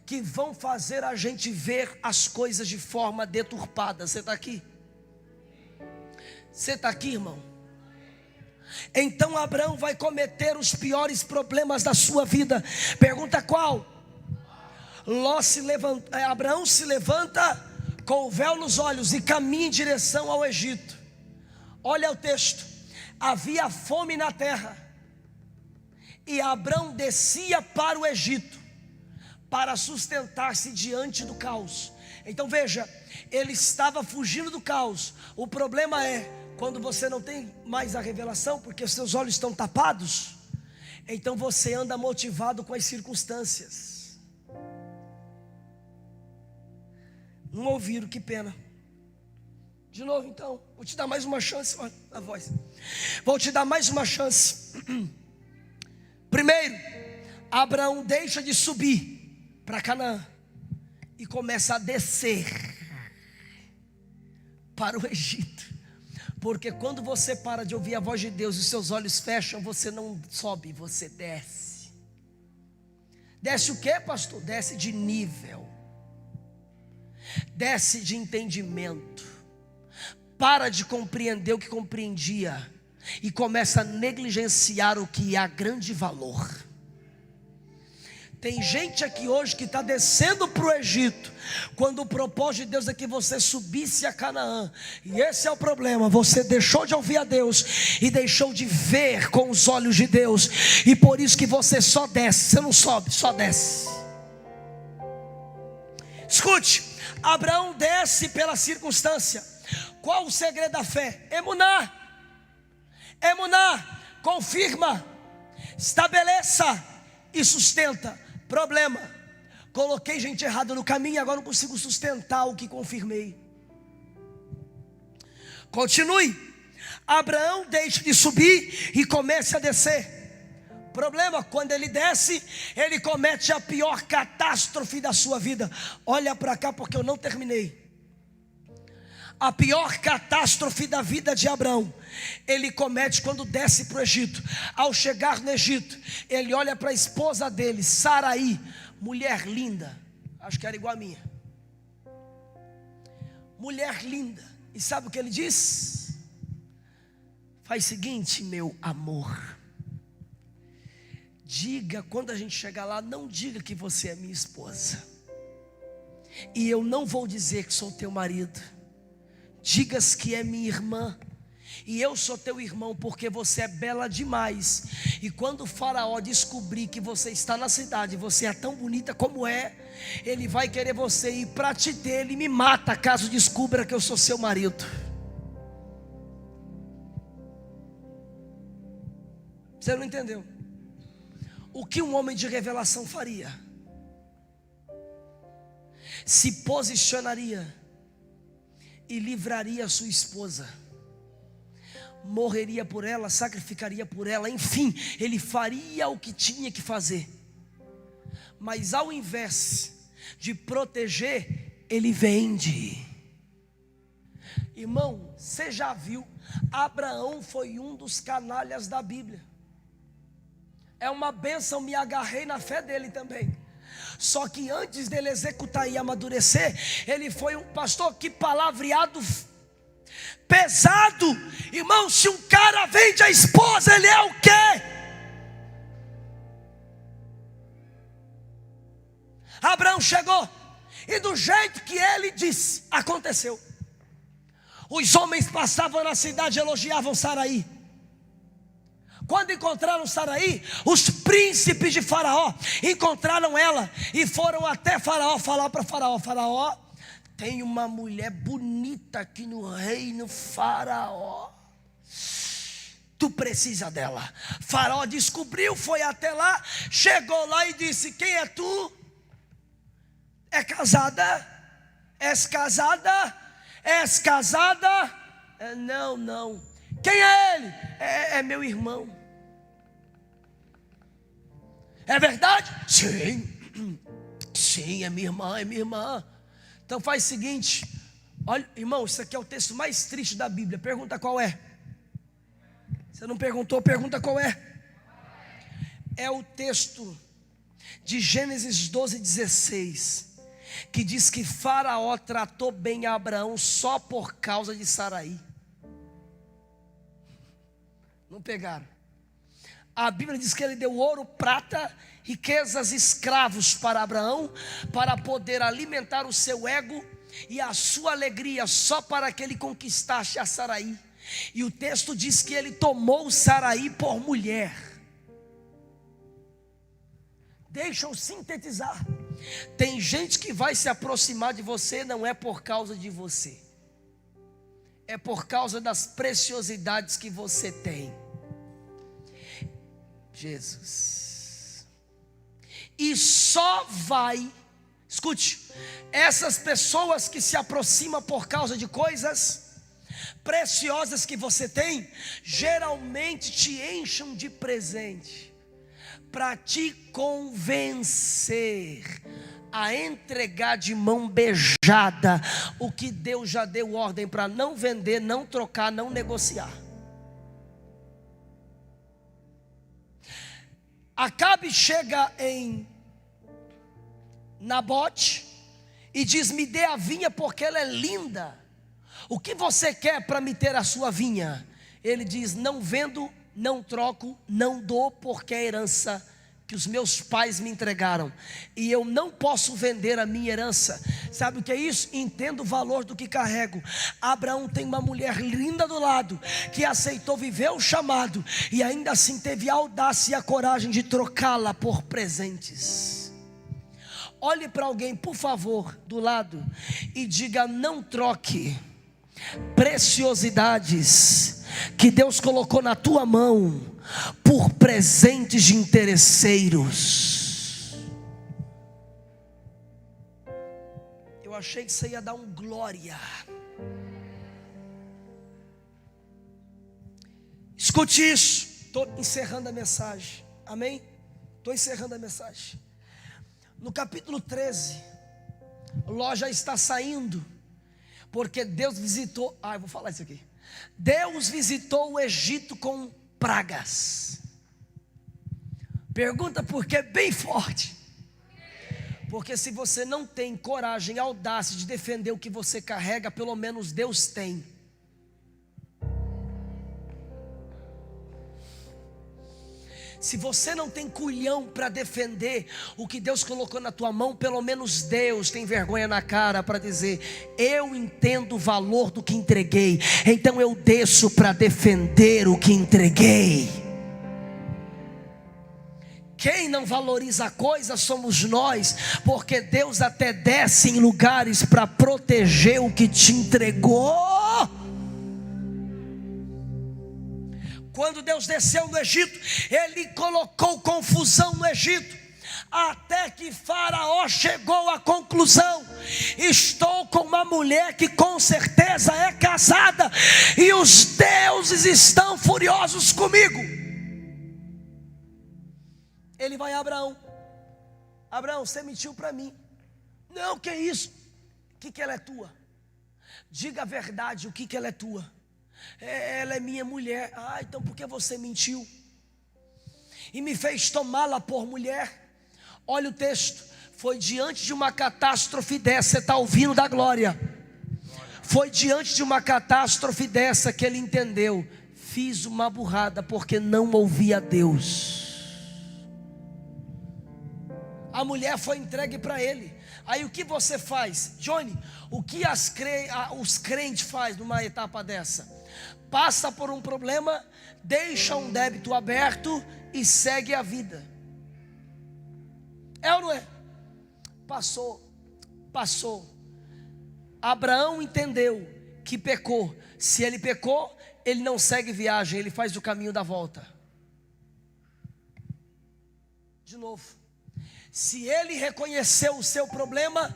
que vão fazer a gente ver as coisas de forma deturpada. Você está aqui? Você está aqui, irmão? Então Abraão vai cometer os piores problemas da sua vida. Pergunta qual? Abraão se levanta com o véu nos olhos e caminha em direção ao Egito. Olha o texto. Havia fome na terra e Abraão descia para o Egito para sustentar-se diante do caos. Então veja, ele estava fugindo do caos. O problema é, quando você não tem mais a revelação, porque os seus olhos estão tapados, então você anda motivado com as circunstâncias. Não ouviram, que pena. De novo então, vou te dar mais uma chance. Olha a voz. Vou te dar mais uma chance. Primeiro, Abraão deixa de subir para Canaã e começa a descer para o Egito. Porque quando você para de ouvir a voz de Deus e os seus olhos fecham, você não sobe, você desce. Desce o que, pastor? Desce de nível, desce de entendimento, para de compreender o que compreendia e começa a negligenciar o que há grande valor. Tem gente aqui hoje que está descendo para o Egito, quando o propósito de Deus é que você subisse a Canaã. E esse é o problema, você deixou de ouvir a Deus e deixou de ver com os olhos de Deus. E por isso que você só desce, você não sobe, só desce. Escute, Abraão desce pela circunstância. Qual o segredo da fé? Emuná. Emuná, confirma, estabeleça e sustenta. Problema: coloquei gente errada no caminho e agora não consigo sustentar o que confirmei. Continue. Abraão deixa de subir e começa a descer. Problema: quando ele desce, ele comete a pior catástrofe da sua vida. Olha para cá porque eu não terminei. A pior catástrofe da vida de Abraão, ele comete quando desce para o Egito. Ao chegar no Egito, ele olha para a esposa dele, Saraí, mulher linda, acho que era igual a minha, mulher linda. E sabe o que ele diz? Faz o seguinte, meu amor, diga, quando a gente chegar lá, não diga que você é minha esposa, e eu não vou dizer que sou teu marido. Digas que é minha irmã, e eu sou teu irmão, porque você é bela demais. E quando o faraó descobrir que você está na cidade, você é tão bonita como é, ele vai querer você, e para te ter, ele me mata caso descubra que eu sou seu marido. Você não entendeu? O que um homem de revelação faria? Se posicionaria e livraria a sua esposa, morreria por ela, sacrificaria por ela, enfim, ele faria o que tinha que fazer. Mas ao invés de proteger, ele vende. Irmão, você já viu? Abraão foi um dos canalhas da Bíblia. É uma bênção, me agarrei na fé dele também. Só que antes dele executar e amadurecer, ele foi um pastor, que palavreado pesado. Irmão, se um cara vende a esposa, ele é o quê? Abraão chegou, e do jeito que ele disse, aconteceu. Os homens passavam na cidade e elogiavam Saraí. Quando encontraram Saraí, os príncipes de Faraó encontraram ela e foram até Faraó falar para Faraó: Faraó, tem uma mulher bonita aqui no reino, Faraó, tu precisa dela. Faraó descobriu, foi até lá, chegou lá e disse: quem é tu? É casada? És casada? És casada? Não, não. Quem é ele? É meu irmão. É verdade? Sim. Sim, é minha irmã, é minha irmã. Então faz o seguinte, olha, irmão, isso aqui é o texto mais triste da Bíblia. Pergunta qual é. Você não perguntou, pergunta qual é. É o texto de Gênesis 12:16, que diz que Faraó tratou bem a Abraão só por causa de Saraí. Não pegaram. A Bíblia diz que ele deu ouro, prata, riquezas, escravos para Abraão, para poder alimentar o seu ego e a sua alegria, só para que ele conquistasse a Saraí. E o texto diz que ele tomou Saraí por mulher. Deixa eu sintetizar. Tem gente que vai se aproximar de você, não é por causa de você, é por causa das preciosidades que você tem. Jesus. E só vai, escute, essas pessoas que se aproximam por causa de coisas preciosas que você tem, geralmente te enchem de presente, para te convencer a entregar de mão beijada o que Deus já deu ordem para não vender, não trocar, não negociar. Acabe chega em Nabote e diz: me dê a vinha porque ela é linda. O que você quer para me ter a sua vinha? Ele diz: não vendo, não troco, não dou, porque é herança que os meus pais me entregaram, e eu não posso vender a minha herança. Sabe o que é isso? Entendo o valor do que carrego. Abraão tem uma mulher linda do lado, que aceitou viver o chamado, e ainda assim teve a audácia e a coragem de trocá-la por presentes. Olhe para alguém, por favor, do lado, e diga: não troque preciosidades que Deus colocou na tua mão por presentes de interesseiros. achei que você ia dar um glória. Escute isso. Estou encerrando a mensagem. Amém? Estou encerrando a mensagem. No capítulo 13, Ló já está saindo, porque Deus visitou. Eu vou falar isso aqui. Deus visitou o Egito com pragas. Pergunta por quê? Bem forte. Porque se você não tem coragem e audácia de defender o que você carrega, pelo menos Deus tem. Se você não tem culhão para defender o que Deus colocou na tua mão, pelo menos Deus tem vergonha na cara para dizer: eu entendo o valor do que entreguei, então eu desço para defender o que entreguei. Quem não valoriza a coisa somos nós, porque Deus até desce em lugares para proteger o que te entregou. Quando Deus desceu no Egito, Ele colocou confusão no Egito, até que Faraó chegou à conclusão: estou com uma mulher que com certeza é casada, e os deuses estão furiosos comigo. Ele vai a Abraão: Abraão, você mentiu para mim. Não, que isso? O que ela é tua? Diga a verdade, o que ela é tua? Ela é minha mulher. Então por que você mentiu? E me fez tomá-la por mulher. Olha o texto. Foi diante de uma catástrofe dessa. Você está ouvindo da glória? Foi diante de uma catástrofe dessa que ele entendeu: fiz uma burrada porque não ouvi a Deus. A mulher foi entregue para ele. Aí o que você faz, Johnny? O que os crentes fazem numa etapa dessa? Passa por um problema, deixa um débito aberto e segue a vida. É ou não é? Passou. Abraão entendeu que pecou. Se ele pecou, ele não segue viagem, ele faz o caminho da volta. De novo. Se ele reconheceu o seu problema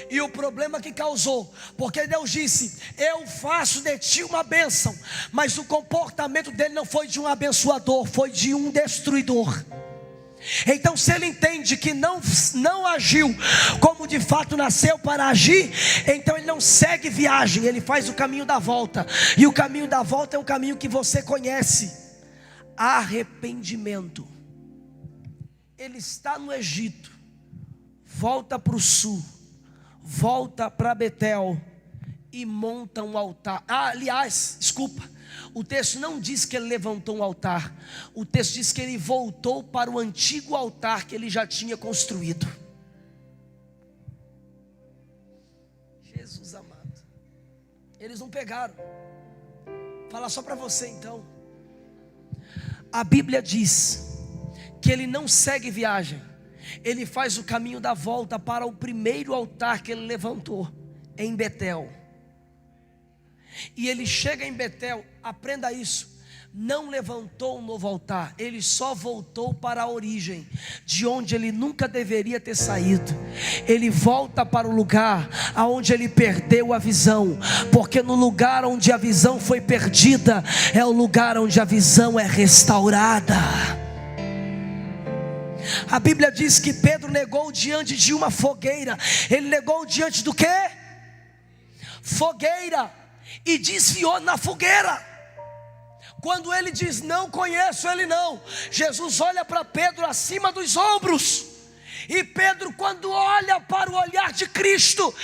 e o problema que causou, porque Deus disse: eu faço de ti uma bênção, mas o comportamento dele não foi de um abençoador, foi de um destruidor. Então se ele entende que não agiu como de fato nasceu para agir, então ele não segue viagem, ele faz o caminho da volta. E o caminho da volta é um caminho que você conhece: arrependimento. Ele está no Egito, volta para o sul, volta para Betel e monta um altar. Aliás, desculpa, o texto não diz que ele levantou um altar. O texto diz que ele voltou para o antigo altar que ele já tinha construído. Jesus amado, eles não pegaram. Vou falar só para você então. A Bíblia diz que ele não segue viagem, ele faz o caminho da volta para o primeiro altar que ele levantou em Betel. E ele chega em Betel, aprenda isso, não levantou um novo altar, ele só voltou para a origem, de onde ele nunca deveria ter saído. Ele volta para o lugar aonde ele perdeu a visão, porque no lugar onde a visão foi perdida, é o lugar onde a visão é restaurada. A Bíblia diz que Pedro negou diante de uma fogueira. Ele negou diante do quê? Fogueira. E desviou na fogueira. Quando ele diz: não conheço ele não, Jesus olha para Pedro acima dos ombros. E Pedro, quando olha para o olhar de Cristo,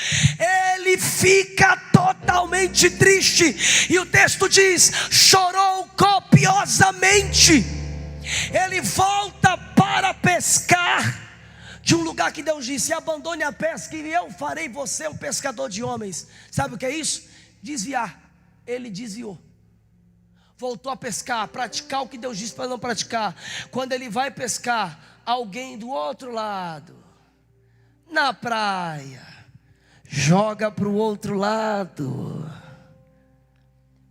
ele fica totalmente triste. E o texto diz: chorou copiosamente. Ele volta para pescar, de um lugar que Deus disse: abandone a pesca e eu farei você um pescador de homens. Sabe o que é isso? Desviar. Ele desviou, voltou a pescar, praticar o que Deus disse para não praticar. Quando ele vai pescar, alguém do outro lado, na praia, joga para o outro lado,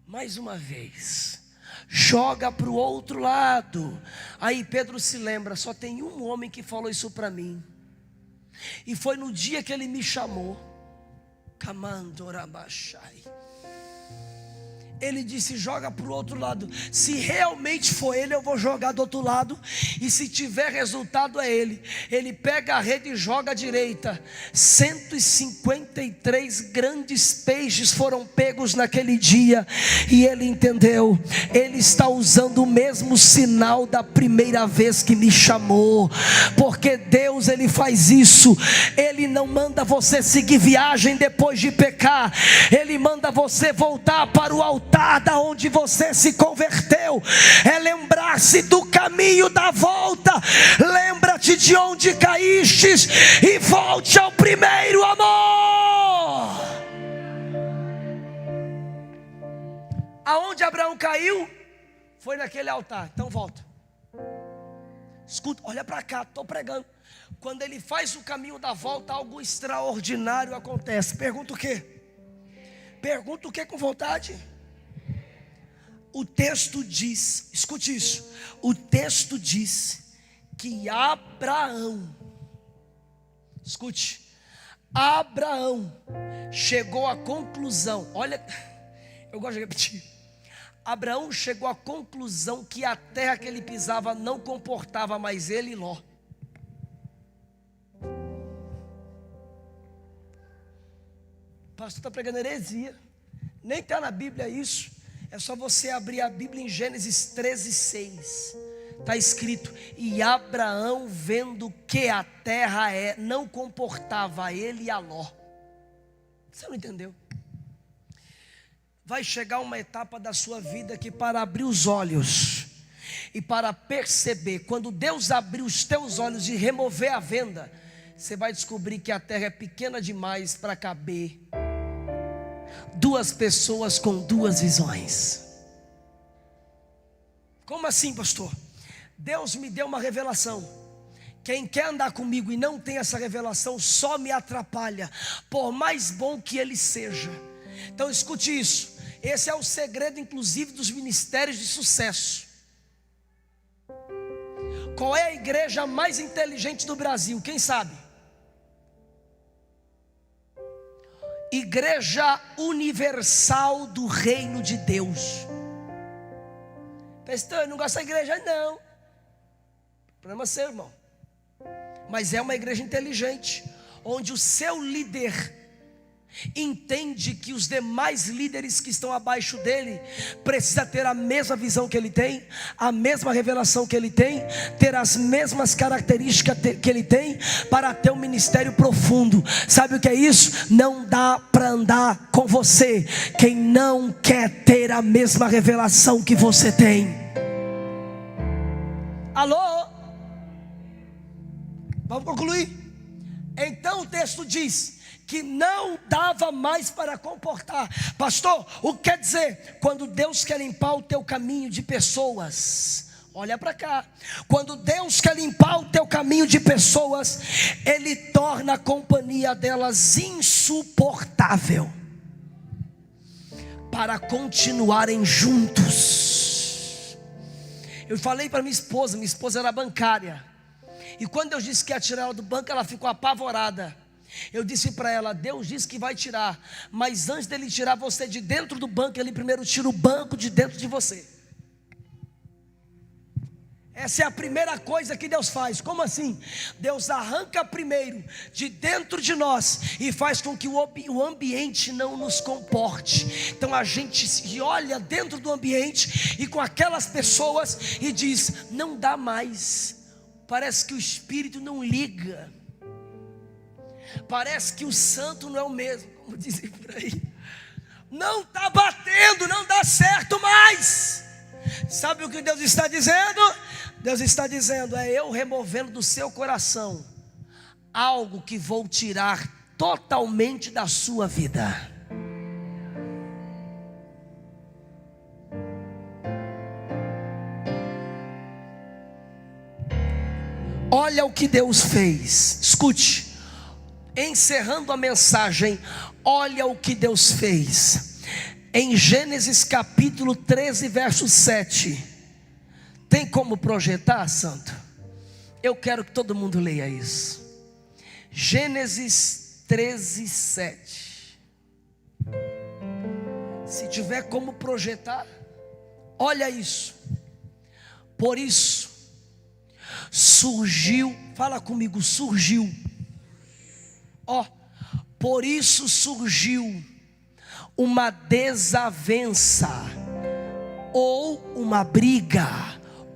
mais uma vez, joga para o outro lado. Aí Pedro se lembra: só tem um homem que falou isso para mim, e foi no dia que ele me chamou. Camandorabachai. Ele disse: joga para o outro lado. Se realmente for ele, eu vou jogar do outro lado. E se tiver resultado, é ele. Ele pega a rede e joga à direita. 153 grandes peixes foram pegos naquele dia. E ele entendeu: ele está usando o mesmo sinal da primeira vez que me chamou. Porque Deus, ele faz isso. Ele não manda você seguir viagem depois de pecar. Ele manda você voltar para o altar da onde você se converteu. É lembrar-se do caminho da volta. Lembra-te de onde caístes e volte ao primeiro amor. Aonde Abraão caiu foi naquele altar. Então volta. Escuta, olha para cá, estou pregando. Quando ele faz o caminho da volta, algo extraordinário acontece. Pergunta o quê? Pergunta o quê com vontade? O texto diz, escute isso. O texto diz que Abraão, escute, Abraão chegou à conclusão. Olha, eu gosto de repetir. Abraão chegou à conclusão que a terra que ele pisava não comportava mais ele e Ló. O pastor está pregando heresia. Nem está na Bíblia isso. É só você abrir a Bíblia em Gênesis 13:6. Está escrito: e Abraão, vendo que a terra não comportava a ele e a Ló. Você não entendeu? Vai chegar uma etapa da sua vida que, para abrir os olhos e para perceber, quando Deus abrir os teus olhos e remover a venda, você vai descobrir que a terra é pequena demais para caber duas pessoas com duas visões. Como assim, pastor? Deus me deu uma revelação. Quem quer andar comigo e não tem essa revelação só me atrapalha, por mais bom que ele seja. Então escute isso. Esse é o segredo, inclusive, dos ministérios de sucesso. Qual é a igreja mais inteligente do Brasil? Quem sabe? Igreja Universal do Reino de Deus. Pastor, eu não gosto da igreja não. Problema seu, irmão. Mas é uma igreja inteligente, onde o seu líder entende que os demais líderes que estão abaixo dele precisa ter a mesma visão que ele tem, a mesma revelação que ele tem, ter as mesmas características que ele tem, para ter um ministério profundo. Sabe o que é isso? Não dá para andar com você quem não quer ter a mesma revelação que você tem. Alô? Vamos concluir? Então o texto diz que não dava mais para comportar. Pastor, o que quer dizer? Quando Deus quer limpar o teu caminho de pessoas, olha para cá. Quando Deus quer limpar o teu caminho de pessoas, Ele torna a companhia delas insuportável, para continuarem juntos. Eu falei para minha esposa era bancária, e quando Deus disse que ia tirar ela do banco, ela ficou apavorada. Eu disse para ela: Deus disse que vai tirar, mas antes dele tirar você de dentro do banco, Ele primeiro tira o banco de dentro de você. Essa é a primeira coisa que Deus faz. Como assim? Deus arranca primeiro de dentro de nós e faz com que o ambiente não nos comporte. Então a gente se olha dentro do ambiente e com aquelas pessoas e diz: não dá mais. Parece que o espírito não liga. Parece que o santo não é o mesmo, como dizem por aí. Não está batendo, não dá certo mais. Sabe o que Deus está dizendo? Deus está dizendo: é eu removendo do seu coração algo que vou tirar totalmente da sua vida. Olha o que Deus fez. Escute. Encerrando a mensagem, olha o que Deus fez. Em Gênesis capítulo 13, verso 7. Tem como projetar, santo? Eu quero que todo mundo leia isso. Gênesis 13, 7. Se tiver como projetar, olha isso. Por isso surgiu, fala comigo, surgiu. Ó, por isso surgiu uma desavença, ou uma briga,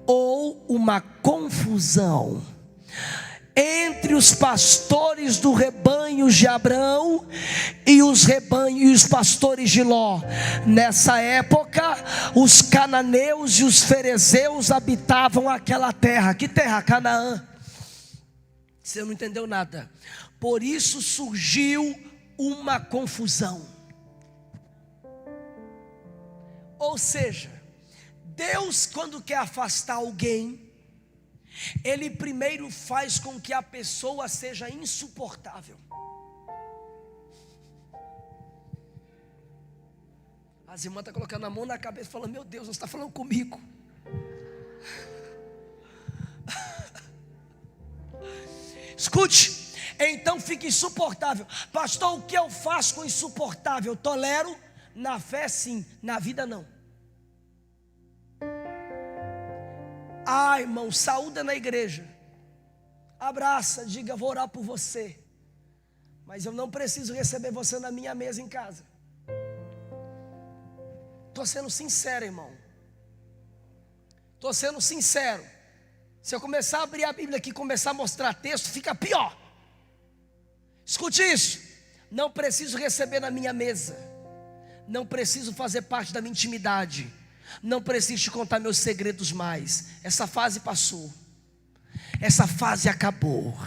ou uma confusão entre os pastores do rebanho de Abraão e os pastores de Ló. Nessa época, os cananeus e os ferezeus habitavam aquela terra. Que terra? Canaã. Você não entendeu nada. Por isso surgiu uma confusão. Ou seja, Deus, quando quer afastar alguém, Ele primeiro faz com que a pessoa seja insuportável. As irmãs estão colocando a mão na cabeça, falando: meu Deus, você está falando comigo. Escute, então fica insuportável. Pastor, o que eu faço com insuportável? Tolero na fé sim, na vida não. Ah, irmão, saúda na igreja, abraça, diga: vou orar por você, mas eu não preciso receber você na minha mesa em casa. Estou sendo sincero, irmão. Estou sendo sincero. Se eu começar a abrir a Bíblia aqui e começar a mostrar texto, fica pior. Escute isso. Não preciso receber na minha mesa, não preciso fazer parte da minha intimidade, não preciso te contar meus segredos mais. Essa fase passou, essa fase acabou.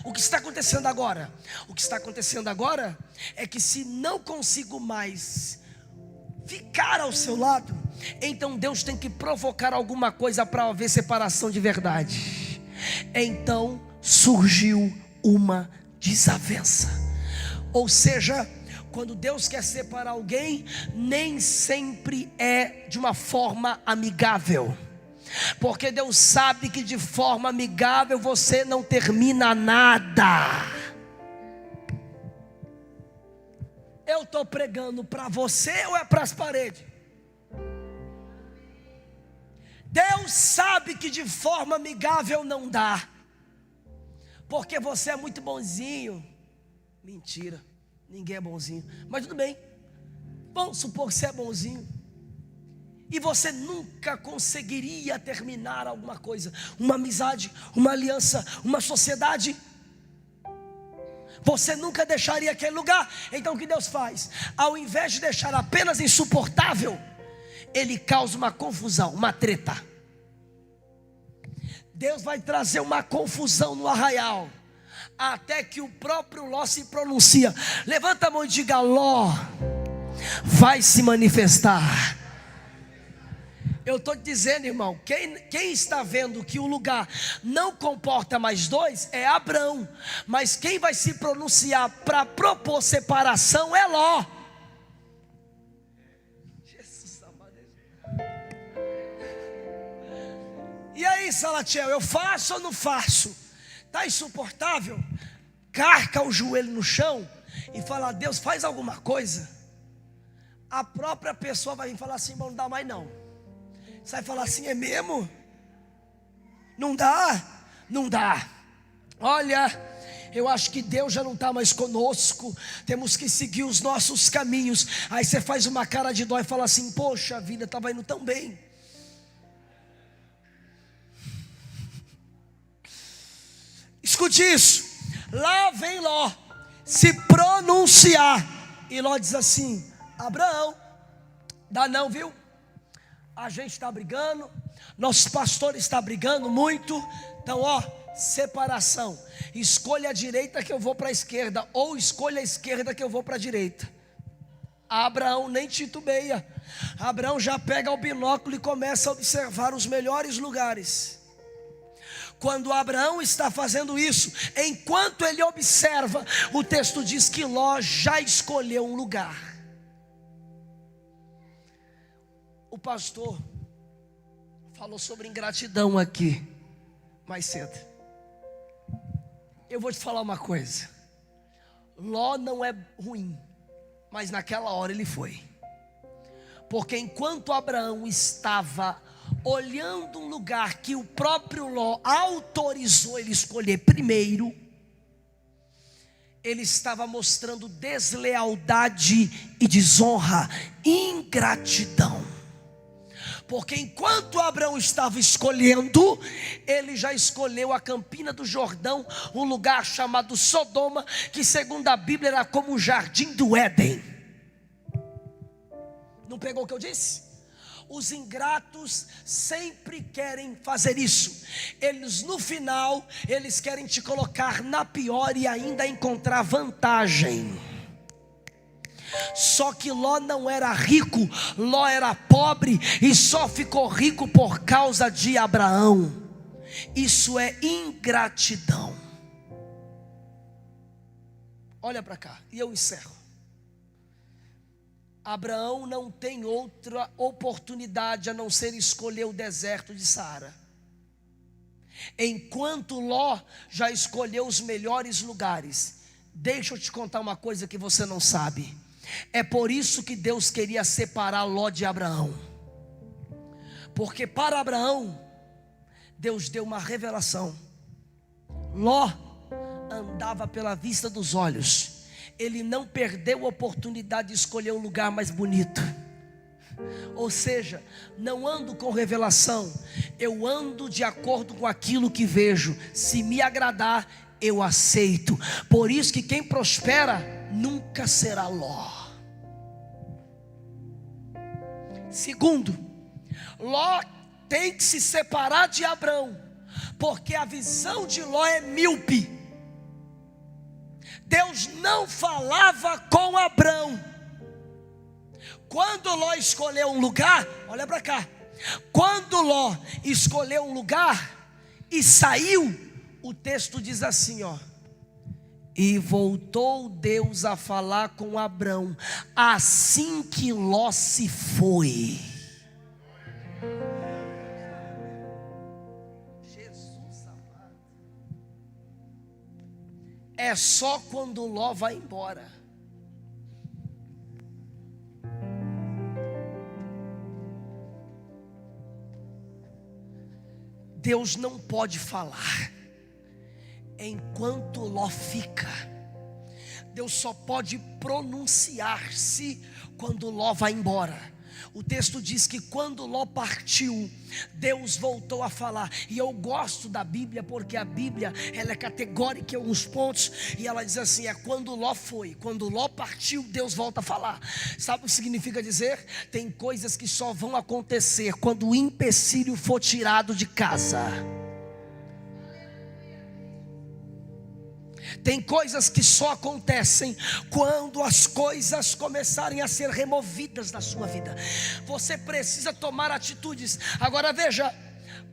O que está acontecendo agora? O que está acontecendo agora é que se não consigo mais ficar ao seu lado, então Deus tem que provocar alguma coisa para haver separação de verdade. Então surgiu uma desavença. Ou seja, quando Deus quer separar alguém, nem sempre é de uma forma amigável, porque Deus sabe que de forma amigável você não termina nada. Eu estou pregando para você ou é para as paredes? Deus sabe que de forma amigável não dá, porque você é muito bonzinho. Mentira, ninguém é bonzinho, mas tudo bem, vamos supor que você é bonzinho, e você nunca conseguiria terminar alguma coisa, uma amizade, uma aliança, uma sociedade. Você nunca deixaria aquele lugar. Então o que Deus faz? Ao invés de deixar apenas insuportável, Ele causa uma confusão, uma treta. Deus vai trazer uma confusão no arraial, até que o próprio Ló se pronuncia. Levanta a mão e diga: Ló vai se manifestar. Eu estou te dizendo, irmão, quem está vendo que o lugar não comporta mais dois é Abrão, mas quem vai se pronunciar para propor separação é Ló. Jesus amado. E aí, Salatiel, eu faço ou não faço? Está insuportável? Carca o joelho no chão e fala: Deus, faz alguma coisa. A própria pessoa vai vir falar assim: não dá mais não. Você vai falar assim: é mesmo? Não dá? Não dá. Olha, eu acho que Deus já não está mais conosco, temos que seguir os nossos caminhos. Aí você faz uma cara de dó e fala assim: poxa vida, estava indo tão bem. Escute isso. Lá vem Ló se pronunciar, e Ló diz assim: Abraão, dá não, viu? A gente está brigando, nossos pastores estão brigando muito. Então separação. Escolha a direita que eu vou para a esquerda, ou escolha a esquerda que eu vou para a direita. Abraão nem titubeia. Abraão já pega o binóculo e começa a observar os melhores lugares. Quando Abraão está fazendo isso, enquanto ele observa, o texto diz que Ló já escolheu um lugar. O pastor falou sobre ingratidão aqui mais cedo. Eu vou te falar uma coisa: Ló não é ruim, mas naquela hora ele foi. Porque enquanto Abraão estava olhando um lugar que o próprio Ló autorizou ele escolher primeiro, ele estava mostrando deslealdade e desonra, ingratidão. Porque enquanto Abraão estava escolhendo, ele já escolheu a campina do Jordão, um lugar chamado Sodoma, que segundo a Bíblia era como o jardim do Éden. Não pegou o que eu disse? Os ingratos sempre querem fazer isso. Eles no final, eles querem te colocar na pior e ainda encontrar vantagem. Só que Ló não era rico, Ló era pobre e só ficou rico por causa de Abraão. Isso é ingratidão. Olha para cá e eu encerro. Abraão não tem outra oportunidade a não ser escolher o deserto de Saara. Enquanto Ló já escolheu os melhores lugares. Deixa eu te contar uma coisa que você não sabe. É por isso que Deus queria separar Ló de Abraão. Porque para Abraão, Deus deu uma revelação. Ló andava pela vista dos olhos. Ele não perdeu a oportunidade de escolher o lugar mais bonito. Ou seja, não ando com revelação, eu ando de acordo com aquilo que vejo. Se me agradar, eu aceito. Por isso que quem prospera nunca será Ló. Segundo, Ló tem que se separar de Abraão, porque a visão de Ló é míope. Deus não falava com Abraão. Quando Ló escolheu um lugar, olha para cá. Quando Ló escolheu um lugar e saiu, o texto diz assim, ó: e voltou Deus a falar com Abraão assim que Ló se foi. Jesus amado. É só quando Ló vai embora. Deus não pode falar enquanto Ló fica. Deus só pode pronunciar-se quando Ló vai embora. O texto diz que quando Ló partiu, Deus voltou a falar. E eu gosto da Bíblia porque a Bíblia, ela é categórica em alguns pontos. E ela diz assim, é quando Ló foi. Quando Ló partiu, Deus volta a falar. Sabe o que significa dizer? Tem coisas que só vão acontecer quando o empecilho for tirado de casa. Tem coisas que só acontecem quando as coisas começarem a ser removidas da sua vida. Você precisa tomar atitudes. Agora veja,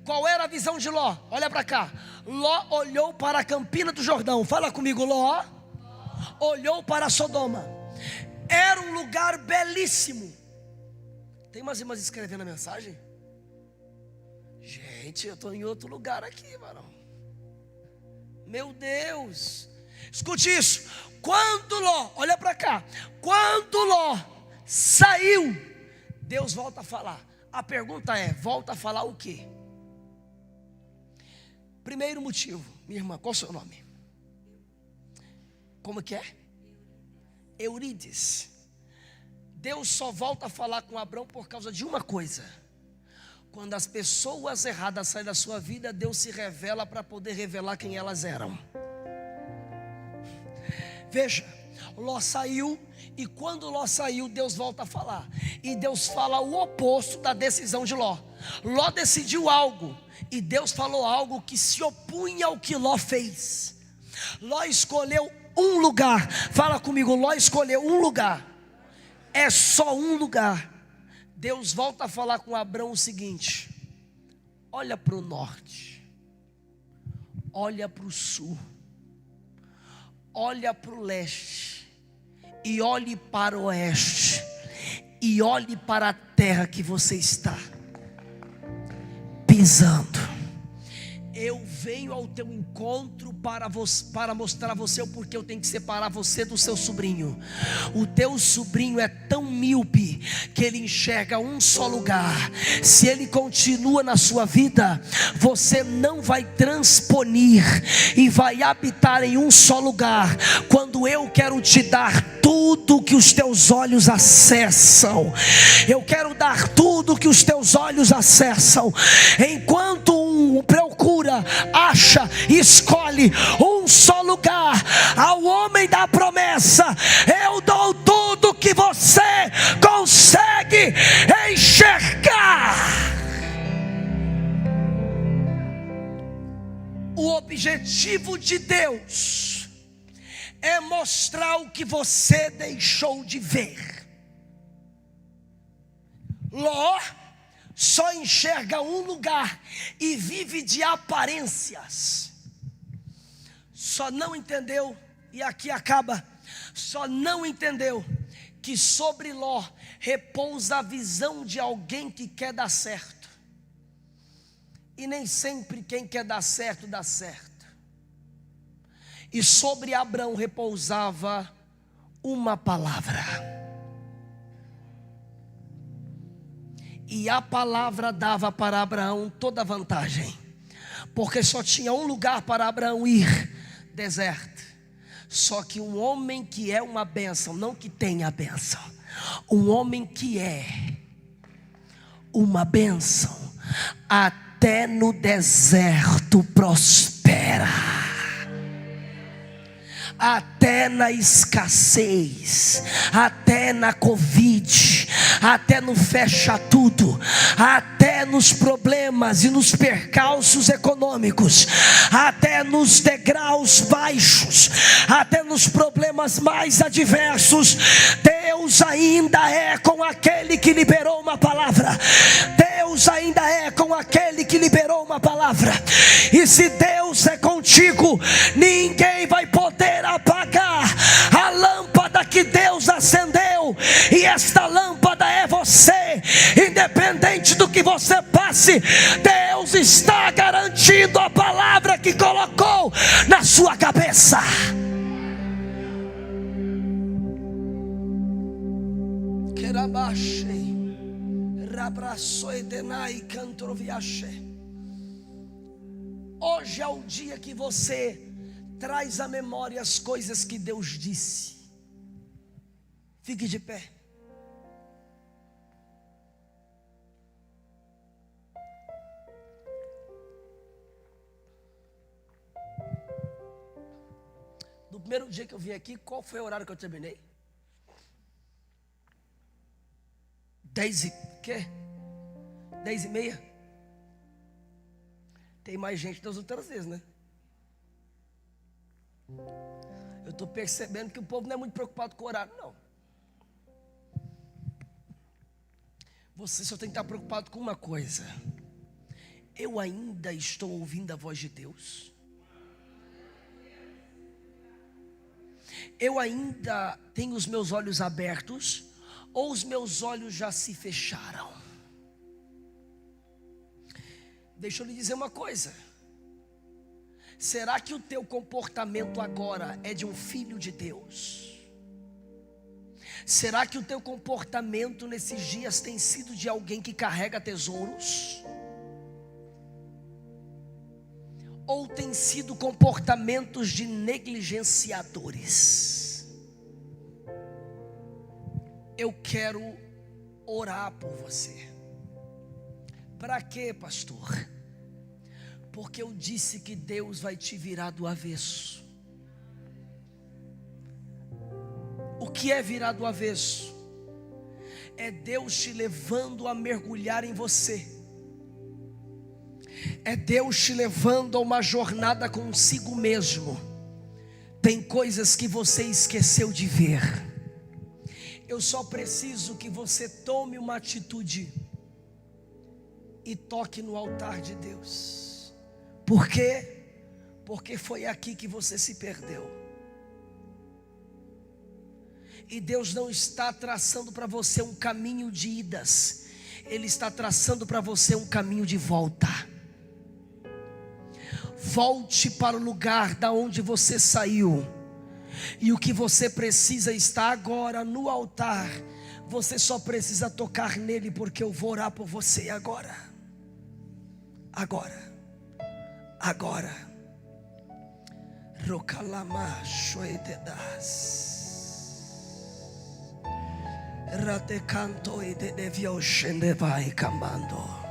qual era a visão de Ló? Olha para cá. Ló olhou para a campina do Jordão. Fala comigo, Ló olhou para Sodoma. Era um lugar belíssimo. Tem umas irmãs escrevendo a mensagem? Gente, eu estou em outro lugar aqui, varão. Meu Deus. Escute isso. Quando Ló, olha para cá. Quando Ló saiu, Deus volta a falar. A pergunta é, volta a falar o quê? Primeiro motivo, minha irmã, qual é o seu nome? Como que é? Eurides. Deus só volta a falar com Abraão por causa de uma coisa. Quando as pessoas erradas saem da sua vida, Deus se revela para poder revelar quem elas eram. Veja, Ló saiu, e quando Ló saiu, Deus volta a falar. E Deus fala o oposto da decisão de Ló. Ló decidiu algo, e Deus falou algo que se opunha ao que Ló fez. Ló escolheu um lugar. Fala comigo, Ló escolheu um lugar. É só um lugar. Deus volta a falar com Abraão o seguinte: olha para o norte, olha para o sul, olha para o leste, e olhe para o oeste, e olhe para a terra que você está pisando. Eu venho ao teu encontro para mostrar a você o porquê eu tenho que separar você do seu sobrinho. O teu sobrinho é tão míope que ele enxerga um só lugar. Se ele continua na sua vida, você não vai transponir e vai habitar em um só lugar, quando eu quero te dar tudo que os teus olhos acessam. Eu quero dar tudo que os teus olhos acessam. Enquanto um procura, acha, escolhe um só lugar, ao homem da promessa eu dou tudo que você consegue enxergar. O objetivo de Deus é mostrar o que você deixou de ver. Ló só enxerga um lugar e vive de aparências. Só não entendeu, e aqui acaba, só não entendeu que sobre Ló repousa a visão de alguém que quer dar certo. E nem sempre quem quer dar certo, dá certo. E sobre Abrão repousava uma palavra. E a palavra dava para Abraão toda a vantagem, porque só tinha um lugar para Abraão ir: deserto. Só que um homem que é uma bênção, não que tenha a bênção, um homem que é uma bênção, até no deserto prospera. Até na escassez, até na Covid, até no fecha tudo, até nos problemas e nos percalços econômicos, até nos degraus baixos, até nos problemas mais adversos, Deus ainda é com aquele que liberou uma palavra. Deus ainda é com aquele que liberou uma palavra. E se Deus é contigo, ninguém vai poder apagar a lâmpada que Deus acendeu. E esta lâmpada é você. Independente do que você passe, Deus está garantindo a palavra que colocou na sua cabeça. Hoje é o dia que você traz à memória as coisas que Deus disse. Fique de pé. No primeiro dia que eu vim aqui, qual foi o horário que eu terminei? 10h30? Tem mais gente das outras vezes, né? Eu estou percebendo que o povo não é muito preocupado com o horário, não. Você só tem que estar preocupado com uma coisa: eu ainda estou ouvindo a voz de Deus? Eu ainda tenho os meus olhos abertos? Ou os meus olhos já se fecharam? Deixa eu lhe dizer uma coisa: será que o teu comportamento agora é de um filho de Deus? Será que o teu comportamento nesses dias tem sido de alguém que carrega tesouros? Ou tem sido comportamentos de negligenciadores? Eu quero orar por você. Para quê, pastor? Porque eu disse que Deus vai te virar do avesso. O que é virar do avesso? É Deus te levando a mergulhar em você. É Deus te levando a uma jornada consigo mesmo. Tem coisas que você esqueceu de ver. Eu só preciso que você tome uma atitude e toque no altar de Deus. Por quê? Porque foi aqui que você se perdeu. E Deus não está traçando para você um caminho de idas, Ele está traçando para você um caminho de volta. Volte para o lugar da onde você saiu. E o que você precisa está agora no altar. Você só precisa tocar nele, porque eu vou orar por você agora. Agora. Rokalama shoededas. Rate canto e de devio scende vai camando.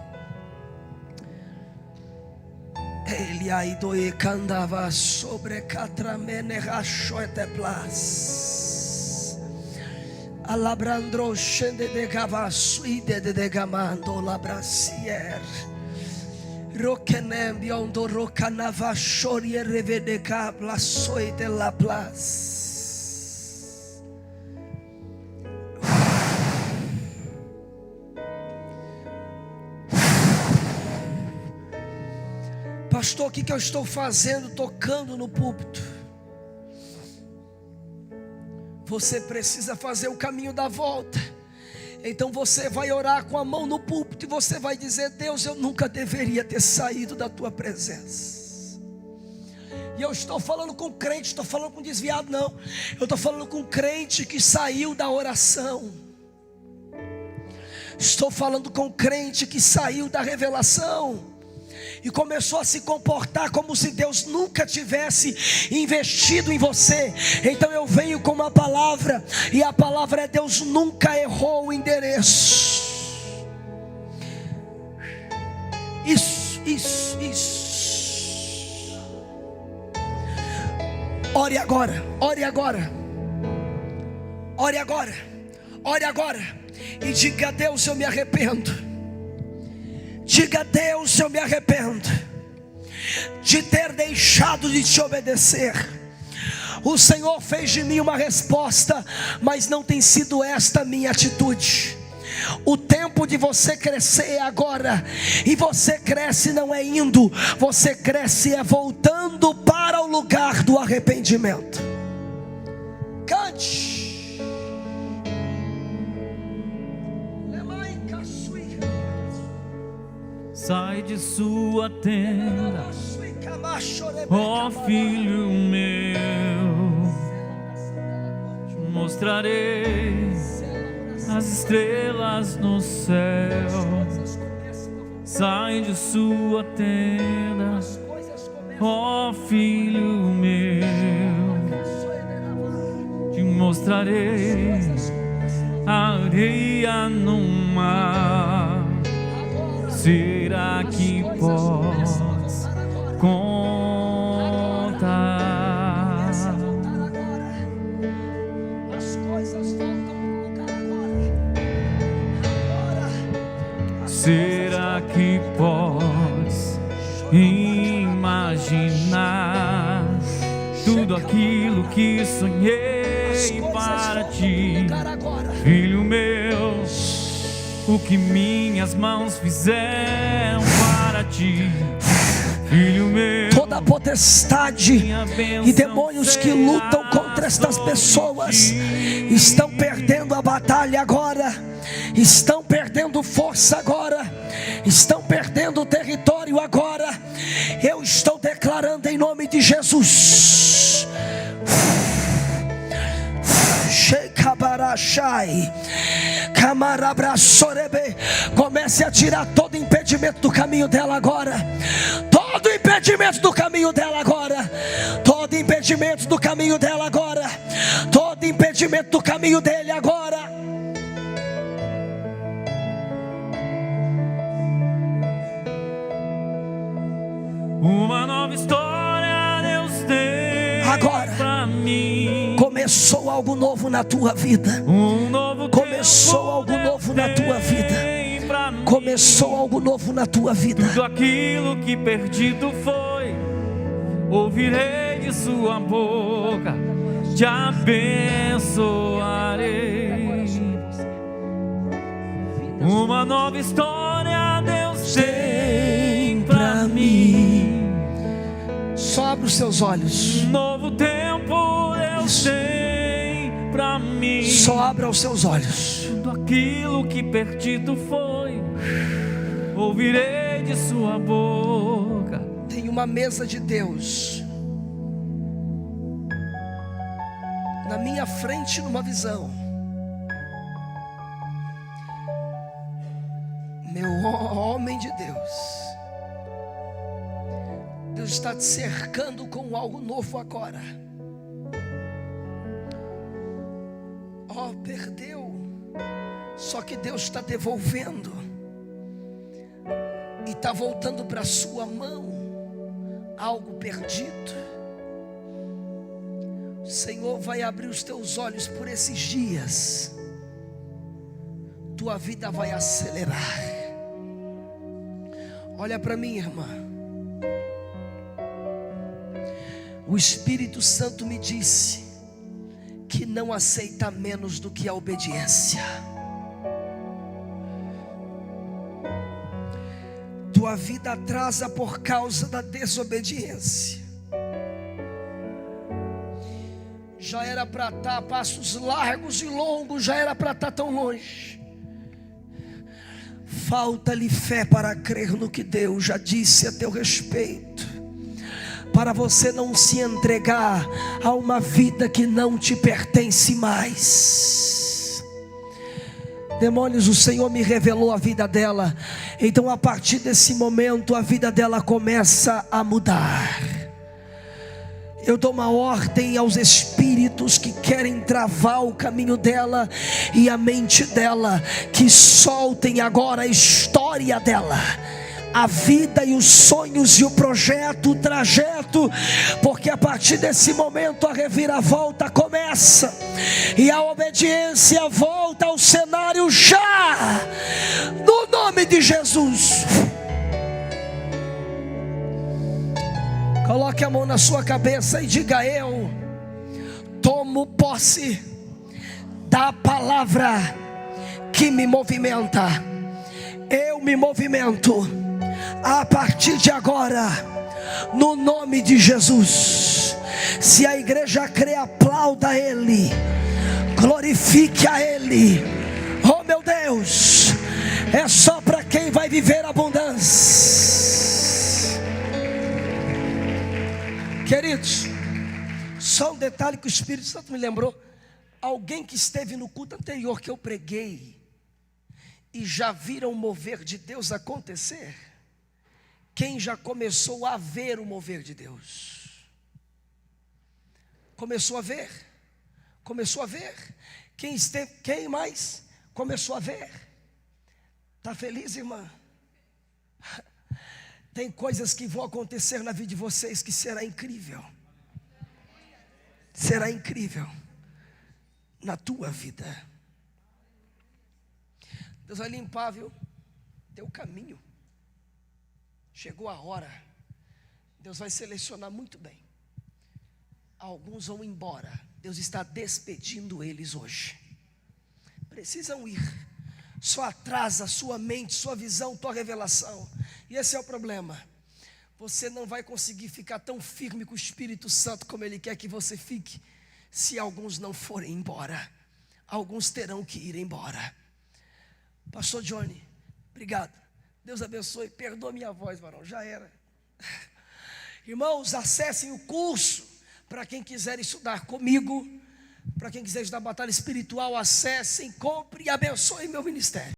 Ele aido e candava sobre catramene rachoete plas. Alabrandro scende de gavasuide de gamando labrasier. Rokenem biondo rocanava shori e revede cabla soide la plas. Pastor, o que eu estou fazendo tocando no púlpito? Você precisa fazer o caminho da volta. Então você vai orar com a mão no púlpito e você vai dizer: Deus, eu nunca deveria ter saído da tua presença. E eu estou falando com crente, estou falando com desviado não. Eu estou falando com crente que saiu da oração. Estou falando com crente que saiu da revelação e começou a se comportar como se Deus nunca tivesse investido em você. Então eu venho com uma palavra, e a palavra é: Deus nunca errou o endereço. Isso. Ore agora e diga: a Deus, eu me arrependo. Diga: a Deus, eu me arrependo de ter deixado de te obedecer. O Senhor fez de mim uma resposta, mas não tem sido esta a minha atitude. O tempo de você crescer é agora. E você cresce não é indo, você cresce é voltando para o lugar do arrependimento. Cante. Sai de sua tenda, ó filho meu, te mostrarei as estrelas no céu. Sai de sua tenda, ó filho meu, te mostrarei a areia no mar. Será que podes contar? As coisas voltam no lugar agora. Será que podes imaginar tudo aquilo que sonhei para ti, filho meu? O que minhas mãos fizeram para ti, filho meu. Toda potestade e demônios que lutam contra estas pessoas estão perdendo a batalha agora, estão perdendo força agora, estão perdendo território agora. Eu estou declarando em nome de Jesus. Comece a tirar todo impedimento do caminho dela agora. Todo impedimento do caminho dela agora. Todo impedimento do caminho dela agora. Todo impedimento do caminho dele agora. Uma nova história Deus tem agora pra mim. Começou algo novo na tua vida. Começou algo novo na tua vida. Começou algo novo na tua vida. Tudo aquilo que perdido foi, ouvirei de sua boca, te abençoarei. Uma nova história Deus tem pra mim. Só abre os seus olhos. Um novo tempo Deus tem pra mim. Só abra os seus olhos. Tudo aquilo que perdido foi, ouvirei de sua boca, tem uma mesa de Deus na minha frente, numa visão. Meu homem de Deus, Deus está te cercando com algo novo agora. Perdeu, só que Deus está devolvendo e está voltando para a sua mão algo perdido. O Senhor vai abrir os teus olhos por esses dias. Tua vida vai acelerar. Olha para mim, irmã. O Espírito Santo me disse que não aceita menos do que a obediência. Tua vida atrasa por causa da desobediência. Já era para estar a passos largos e longos, já era para estar tão longe. Falta-lhe fé para crer no que Deus já disse a teu respeito, para você não se entregar a uma vida que não te pertence mais. Demônios, o Senhor me revelou a vida dela. Então a partir desse momento a vida dela começa a mudar. Eu dou uma ordem aos espíritos que querem travar o caminho dela e a mente dela, que soltem agora a história dela, a vida e os sonhos e o projeto, o trajeto, porque a partir desse momento a reviravolta começa e a obediência volta ao cenário já, no nome de Jesus. Coloque a mão na sua cabeça e diga: eu tomo posse da palavra que me movimenta. Eu me movimento a partir de agora, no nome de Jesus. Se a igreja crê, aplauda a Ele, glorifique a Ele. Oh meu Deus, é só para quem vai viver abundância. Queridos, só um detalhe que o Espírito Santo me lembrou. Alguém que esteve no culto anterior que eu preguei e já viram o mover de Deus acontecer? Quem já começou a ver o mover de Deus? Começou a ver? Começou a ver? Quem mais começou a ver? Está feliz, irmã? Tem coisas que vão acontecer na vida de vocês que será incrível. Será incrível na tua vida. Deus vai limpar, viu? Teu caminho. Chegou a hora. Deus vai selecionar muito bem. Alguns vão embora. Deus está despedindo eles hoje. Precisam ir. Só atrasa sua mente, sua visão, tua revelação. E esse é o problema. Você não vai conseguir ficar tão firme com o Espírito Santo como Ele quer que você fique, se alguns não forem embora. Alguns terão que ir embora. Pastor Johnny, obrigado. Deus abençoe. Perdoa minha voz, varão, já era. Irmãos, acessem o curso. Para quem quiser estudar comigo, para quem quiser estudar batalha espiritual, acessem, compre e abençoe meu ministério.